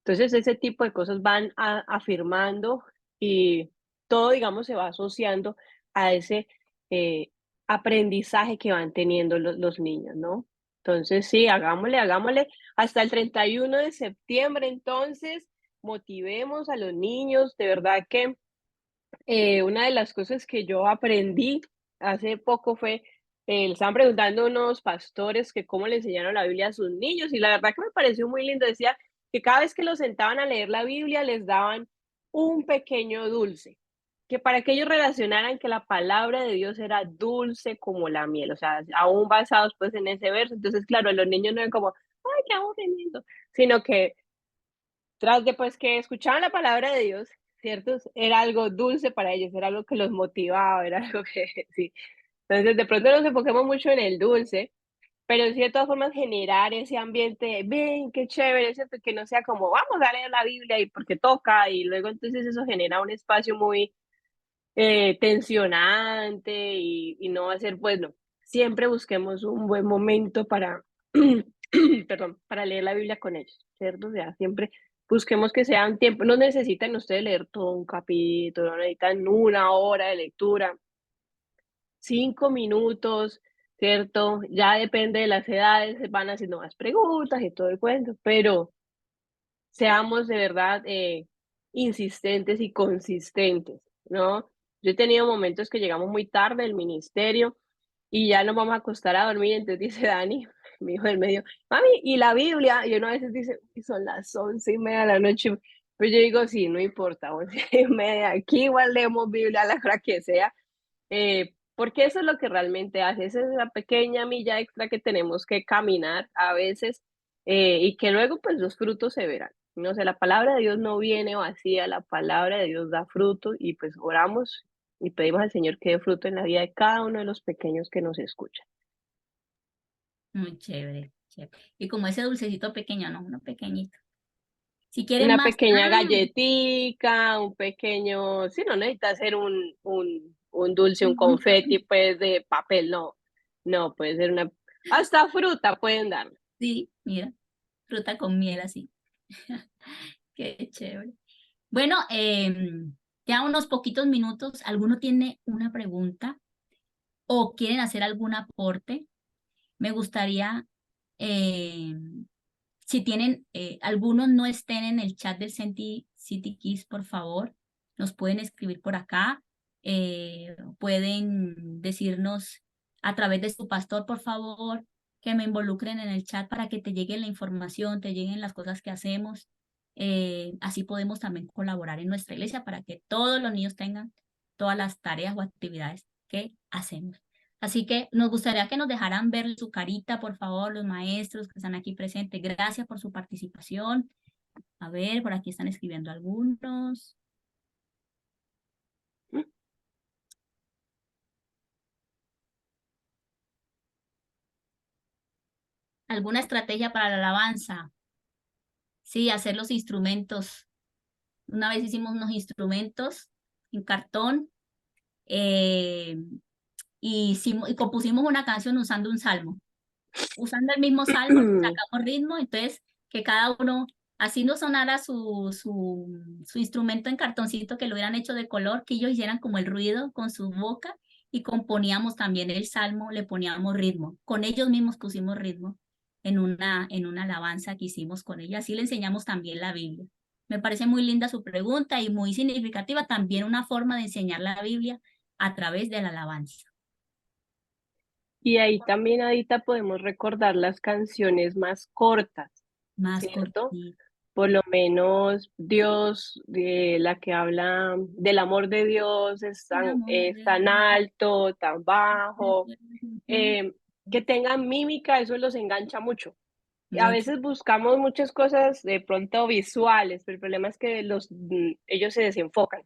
Entonces, ese tipo de cosas van afirmando y todo, digamos, se va asociando a ese eh, aprendizaje que van teniendo los niños, ¿no? Entonces, sí, hagámosle, hagámosle. Hasta el 31 de septiembre, entonces, motivemos a los niños. De verdad que una de las cosas que yo aprendí hace poco fue, le estaban preguntando unos pastores que cómo le enseñaron la Biblia a sus niños y la verdad que me pareció muy lindo. Decía que cada vez que los sentaban a leer la Biblia les daban un pequeño dulce, que para que ellos relacionaran que la palabra de Dios era dulce como la miel, o sea, aún basados pues en ese verso. Entonces, claro, los niños no eran como, ay, qué aburrimiento, sino que tras de pues que escuchaban la palabra de Dios, ¿cierto? Era algo dulce para ellos, era algo que los motivaba, era algo que sí. Entonces, de pronto nos enfoquemos mucho en el dulce, pero sí de todas formas generar ese ambiente de, ven, qué chévere, ¿cierto? Que no sea como, vamos a leer la Biblia y porque toca, y luego entonces eso genera un espacio muy tensionante y no va a ser bueno. Siempre busquemos un buen momento para, perdón, para leer la Biblia con ellos, ¿cierto? O sea, siempre busquemos que sea un tiempo, no necesitan ustedes leer todo un capítulo, no necesitan 1 hora de lectura, 5 minutos, ¿cierto? Ya depende de las edades, se van haciendo más preguntas y todo el cuento, pero seamos de verdad insistentes y consistentes, ¿no? Yo he tenido momentos que llegamos muy tarde del ministerio y ya nos vamos a acostar a dormir, entonces dice Dani, mi hijo del medio, mami, ¿y la Biblia? Y uno a veces dice, "Uy, son las 11:30 de la noche", pero yo digo, sí, no importa, 11:30, aquí igual leemos Biblia a la hora que sea, porque eso es lo que realmente hace, esa es la pequeña milla extra que tenemos que caminar a veces y que luego pues los frutos se verán. No sé, la palabra de Dios no viene vacía, la palabra de Dios da fruto y pues oramos y pedimos al Señor que dé fruto en la vida de cada uno de los pequeños que nos escuchan. Muy chévere, chévere. Y como ese dulcecito pequeño, no, uno pequeñito. Si quieren Una más, pequeña galletica, un pequeño, sí, no necesita ser un dulce, un confeti pues de papel, no, no, puede ser una, hasta fruta pueden dar. sí, mira, fruta con miel así. Qué chévere. Bueno, ya unos poquitos minutos. ¿Alguno tiene una pregunta o quieren hacer algún aporte? Me gustaría, si tienen, algunos no estén en el chat del City Kids, por favor, nos pueden escribir por acá. Pueden decirnos a través de su pastor, por favor, que me involucren en el chat para que te llegue la información, te lleguen las cosas que hacemos. Así podemos también colaborar en nuestra iglesia para que todos los niños tengan todas las tareas o actividades que hacemos. Así que nos gustaría que nos dejaran ver su carita, por favor, los maestros que están aquí presentes. Gracias por su participación. A ver, por aquí están escribiendo algunos. ¿Alguna estrategia para la alabanza? Sí, hacer los instrumentos. Una vez hicimos unos instrumentos en cartón eh, y compusimos una canción usando un salmo. Usando el mismo salmo, sacamos ritmo, entonces que cada uno, así no sonara su instrumento en cartoncito que lo hubieran hecho de color, que ellos hicieran como el ruido con su boca y componíamos también el salmo, le poníamos ritmo. Con ellos mismos pusimos ritmo en una alabanza que hicimos con ellos. Así le enseñamos también la Biblia. Me parece muy linda su pregunta y muy significativa, también una forma de enseñar la Biblia a través de la alabanza. Y ahí también, Adita, podemos recordar las canciones más cortas, Más ¿cierto? cortito. Por lo menos Dios, la que habla del amor de Dios, El amor es de tan alto, tan bajo, Dios. eh, que tengan mímica, eso los engancha mucho. A Mucho. veces buscamos muchas cosas de pronto visuales, pero el problema es que ellos se desenfocan.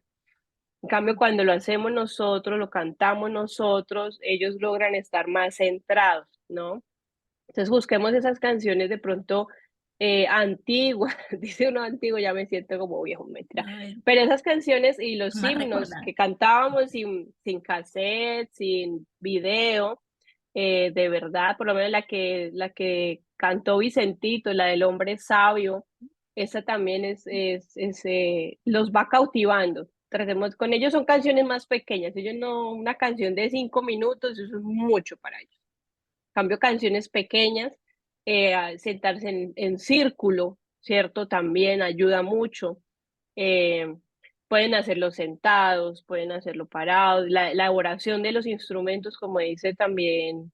En cambio, cuando lo hacemos nosotros, lo cantamos nosotros, ellos logran estar más centrados, ¿no? Entonces busquemos esas canciones de pronto antiguas, dice uno antiguo, ya me siento como viejo, mentira. A ver, Pero esas canciones y los más himnos recordar. que cantábamos sin cassette, sin video, de verdad, por lo menos la que cantó Vicentito, la del hombre sabio, esa también los va cautivando. Tratemos, con ellos son canciones más pequeñas, ellos no, una canción de 5 minutos, eso es mucho para ellos. Cambio canciones pequeñas, sentarse en círculo, ¿cierto? También ayuda mucho. Eh, Pueden hacerlo sentados, pueden hacerlo parados. La elaboración de los instrumentos, como dice también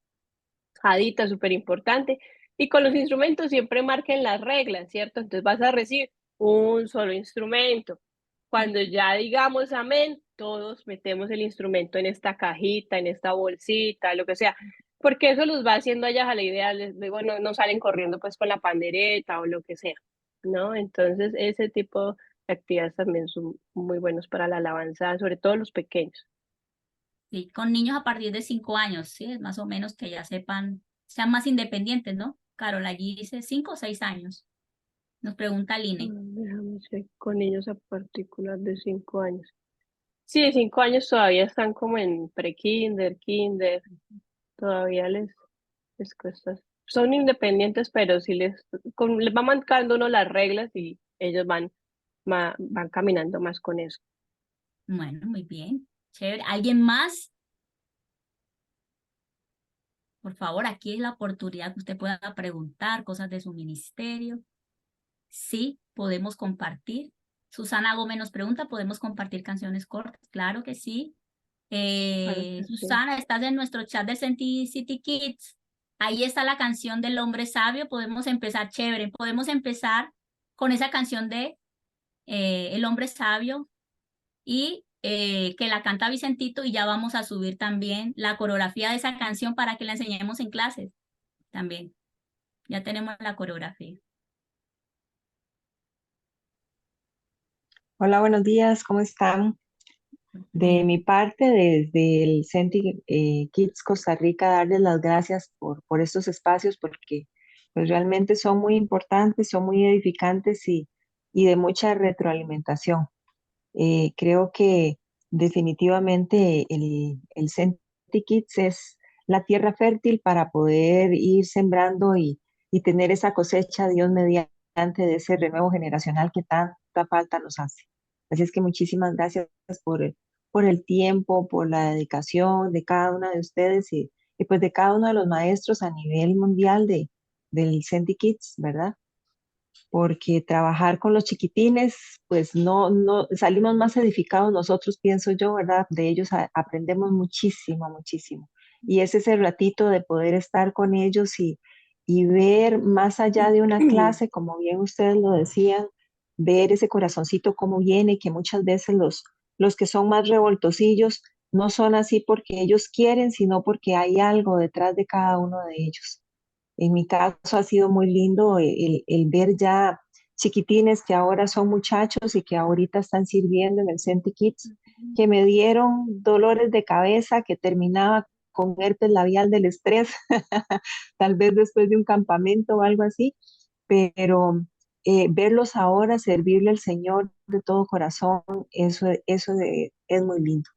Adita, súper importante. Y con los instrumentos siempre marquen las reglas, ¿cierto? Entonces vas a recibir un solo instrumento. Cuando ya digamos amén, todos metemos el instrumento en esta cajita, en esta bolsita, lo que sea, porque eso los va haciendo allá a la idea, luego no salen corriendo pues con la pandereta o lo que sea, ¿no? Entonces ese tipo de actividades también son muy buenos para la alabanza, sobre todo los pequeños. Sí, con niños a partir de 5 años, sí, es más o menos que ya sepan sean más independientes, ¿no? Carol, allí dice 5 o 6 años. Nos pregunta Line. Déjame ver con niños a particular de 5 años. Sí, de 5 años todavía están como en pre-kinder, kinder, todavía les cuesta. Son independientes, pero sí les va marcando uno las reglas y ellos van caminando más con eso. Bueno, muy bien. Chévere. ¿Alguien más? Por favor, aquí es la oportunidad que usted pueda preguntar cosas de su ministerio. Sí, podemos compartir. Susana Gómez nos pregunta, ¿podemos compartir canciones cortas? Claro que sí. Claro que sí. Susana, estás en nuestro chat de City Kids. Ahí está la canción del hombre sabio. Podemos empezar chévere. Podemos empezar con esa canción de El hombre sabio y que la canta Vicentito y ya vamos a subir también la coreografía de esa canción para que la enseñemos en clases también. Ya tenemos la coreografía. Hola, buenos días, ¿cómo están? De mi Bien. parte, desde el Centi Kids Costa Rica, darles las gracias por estos espacios porque pues, realmente son muy importantes, son muy edificantes y de mucha retroalimentación. Creo que definitivamente el Centi Kids es la tierra fértil para poder ir sembrando y tener esa cosecha, Dios mediante, de ese renuevo generacional que tanta falta nos hace. Así es que muchísimas gracias por el tiempo, por la dedicación de cada una de ustedes y pues de cada uno de los maestros a nivel mundial del Centi Kids, ¿verdad? Porque trabajar con los chiquitines, pues no salimos más edificados nosotros, pienso yo, ¿verdad? De ellos aprendemos muchísimo, muchísimo. Y es ese ratito de poder estar con ellos y ver más allá de una clase, como bien ustedes lo decían, ver ese corazoncito cómo viene, que muchas veces los que son más revoltosillos no son así porque ellos quieren, sino porque hay algo detrás de cada uno de ellos. En mi caso ha sido muy lindo el ver ya chiquitines que ahora son muchachos y que ahorita están sirviendo en el Centi Kids, que me dieron dolores de cabeza, que terminaba con herpes labial del estrés, tal vez después de un campamento o algo así, pero verlos ahora servirle al Señor de todo corazón, es muy lindo.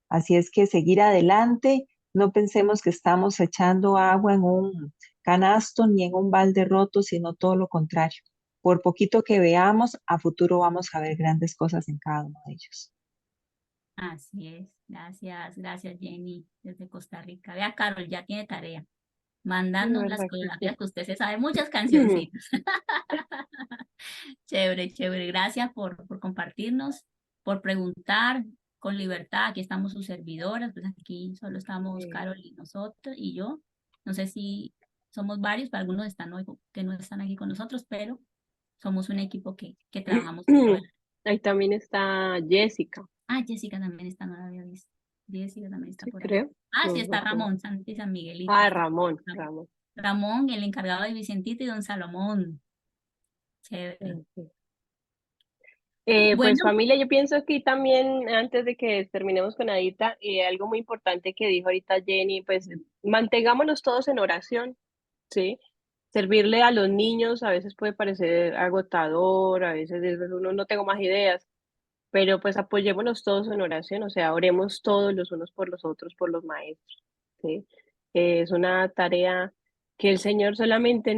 Así es que seguir adelante, no pensemos que estamos echando agua en un canasto ni en un balde roto, sino todo lo contrario. Por poquito que veamos, a futuro vamos a ver grandes cosas en cada uno de ellos. Así es. Gracias, gracias Jenny desde Costa Rica. Vea, Carol, ya tiene tarea. De Mandarnos las verdad que sí. coreografías que usted se sabe, muchas cancioncitas. Chévere, chévere. Gracias por compartirnos, por preguntar con libertad. Aquí estamos sus servidoras, pues aquí solo estamos Carol y nosotros y yo. No sé si somos varios, pero algunos están hoy que no están aquí con nosotros, pero somos un equipo que trabajamos todo el... Ahí también está Jessica, Ah, Jessica también está, no la había visto. Jessica también está sí por ahí. creo. Ah, sí, No me está acuerdo. Ramón Santi San Miguelito. Ah, Está Ramón, Ramón. Ramón, el encargado de Vicentito y don Salomón. Chévere. Ok. Pues Bueno, familia, yo pienso que también antes de que terminemos con Adita, algo muy importante que dijo ahorita Jenny, pues mantengámonos todos en oración, ¿sí? Servirle a los niños a veces puede parecer agotador, a veces uno no tengo más ideas, pero pues apoyémonos todos en oración, o sea, oremos todos los unos por los otros, por los maestros, ¿sí? Es una tarea que el Señor solamente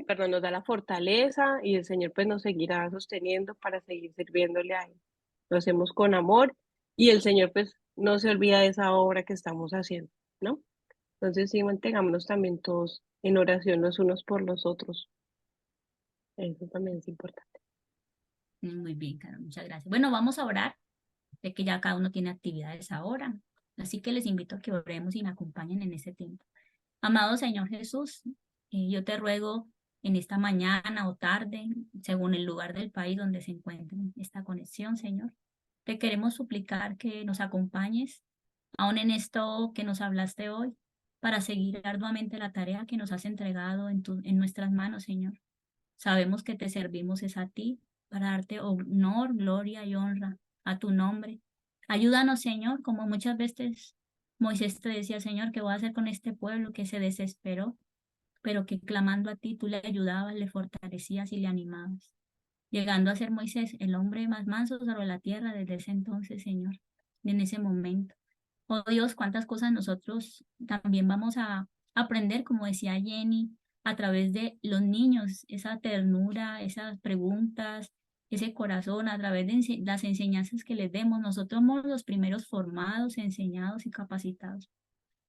perdón, nos da la fortaleza y el Señor pues nos seguirá sosteniendo para seguir sirviéndole a Él. Lo hacemos con amor y el Señor pues no se olvida de esa obra que estamos haciendo, ¿no? Entonces sí, mantengámonos también todos en oración los unos por los otros. Eso también es importante. muy bien, Carol, muchas gracias. Bueno, vamos a orar, sé que ya cada uno tiene actividades ahora, así que les invito a que oremos y me acompañen en ese tiempo. Amado Señor Jesús, yo te ruego en esta mañana o tarde, según el lugar del país donde se encuentre esta conexión, Señor, te queremos suplicar que nos acompañes, aún en esto que nos hablaste hoy, para seguir arduamente la tarea que nos has entregado en nuestras manos, Señor. Sabemos que te servimos es a ti, para darte honor, gloria y honra a tu nombre. Ayúdanos, Señor, como muchas veces Moisés te decía, Señor, ¿qué voy a hacer con este pueblo que se desesperó? Pero que clamando a ti tú le ayudabas, le fortalecías y le animabas, llegando a ser Moisés el hombre más manso sobre la tierra desde ese entonces, Señor, en ese momento. Oh Dios, cuántas cosas nosotros también vamos a aprender, como decía Jenny, a través de los niños, esa ternura, esas preguntas, ese corazón, a través de las enseñanzas que les demos. Nosotros somos los primeros formados, enseñados y capacitados.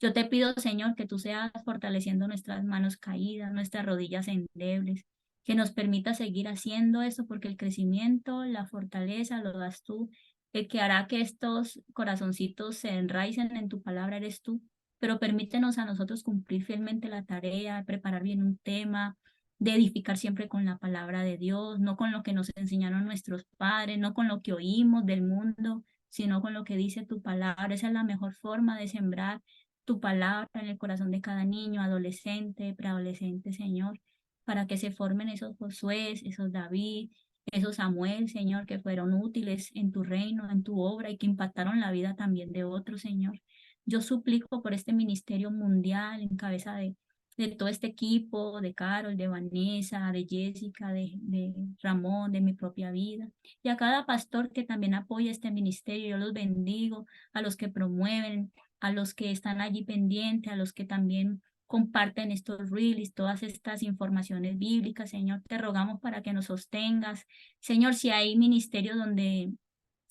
Yo te pido, Señor, que tú seas fortaleciendo nuestras manos caídas, nuestras rodillas endebles, que nos permita seguir haciendo eso, porque el crecimiento, la fortaleza lo das tú. El que hará que estos corazoncitos se enraicen en tu palabra eres tú, pero permítenos a nosotros cumplir fielmente la tarea, de preparar bien un tema, de edificar siempre con la palabra de Dios, no con lo que nos enseñaron nuestros padres, no con lo que oímos del mundo, sino con lo que dice tu palabra. Esa es la mejor forma de sembrar tu palabra en el corazón de cada niño, adolescente, preadolescente, Señor, para que se formen esos Josué, esos David, esos Samuel, Señor, que fueron útiles en tu reino, en tu obra y que impactaron la vida también de otros, Señor. Yo suplico por este ministerio mundial en cabeza de todo este equipo, de Carol, de Vanessa, de Jessica, de Ramón, de mi propia vida, y a cada pastor que también apoya este ministerio. Yo los bendigo, a los que promueven, a los que están allí pendientes, a los que también comparten estos reels, todas estas informaciones bíblicas. Señor, te rogamos para que nos sostengas. Señor, si hay ministerios donde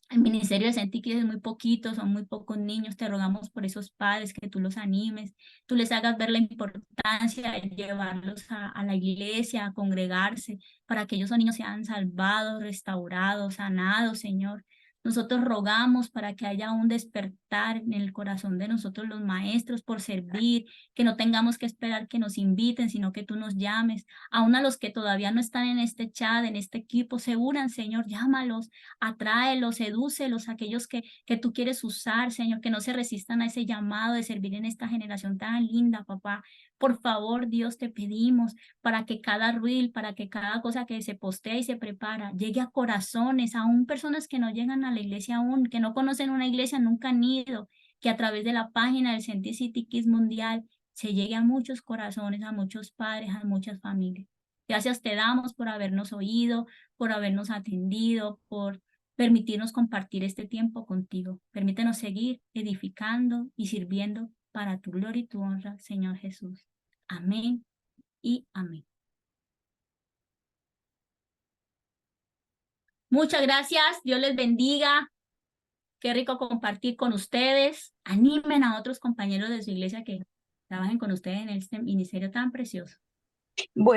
el ministerio de Sentiquis es muy poquito, son muy pocos niños, te rogamos por esos padres que tú los animes, tú les hagas ver la importancia de llevarlos a la iglesia, a congregarse, para que esos niños sean salvados, restaurados, sanados, Señor. Nosotros rogamos para que haya un despertar en el corazón de nosotros los maestros por servir, que no tengamos que esperar que nos inviten, sino que tú nos llames. Aún a los que todavía no están en este chat, en este equipo, se unan, Señor, llámalos, atráelos, sedúcelos, aquellos que tú quieres usar, Señor, que no se resistan a ese llamado de servir en esta generación tan linda, papá. Por favor, Dios, te pedimos para que cada reel, para que cada cosa que se postea y se prepara, llegue a corazones, aún personas que no llegan a la iglesia aún, que no conocen una iglesia, nunca han ido, que a través de la página del Senti City Kids Mundial se llegue a muchos corazones, a muchos padres, a muchas familias. Gracias te damos por habernos oído, por habernos atendido, por permitirnos compartir este tiempo contigo. Permítenos seguir edificando y sirviendo para tu gloria y tu honra, Señor Jesús. Amén y amén. Muchas gracias. Dios les bendiga. Qué rico compartir con ustedes. Animen a otros compañeros de su iglesia que trabajen con ustedes en este ministerio tan precioso. Bueno.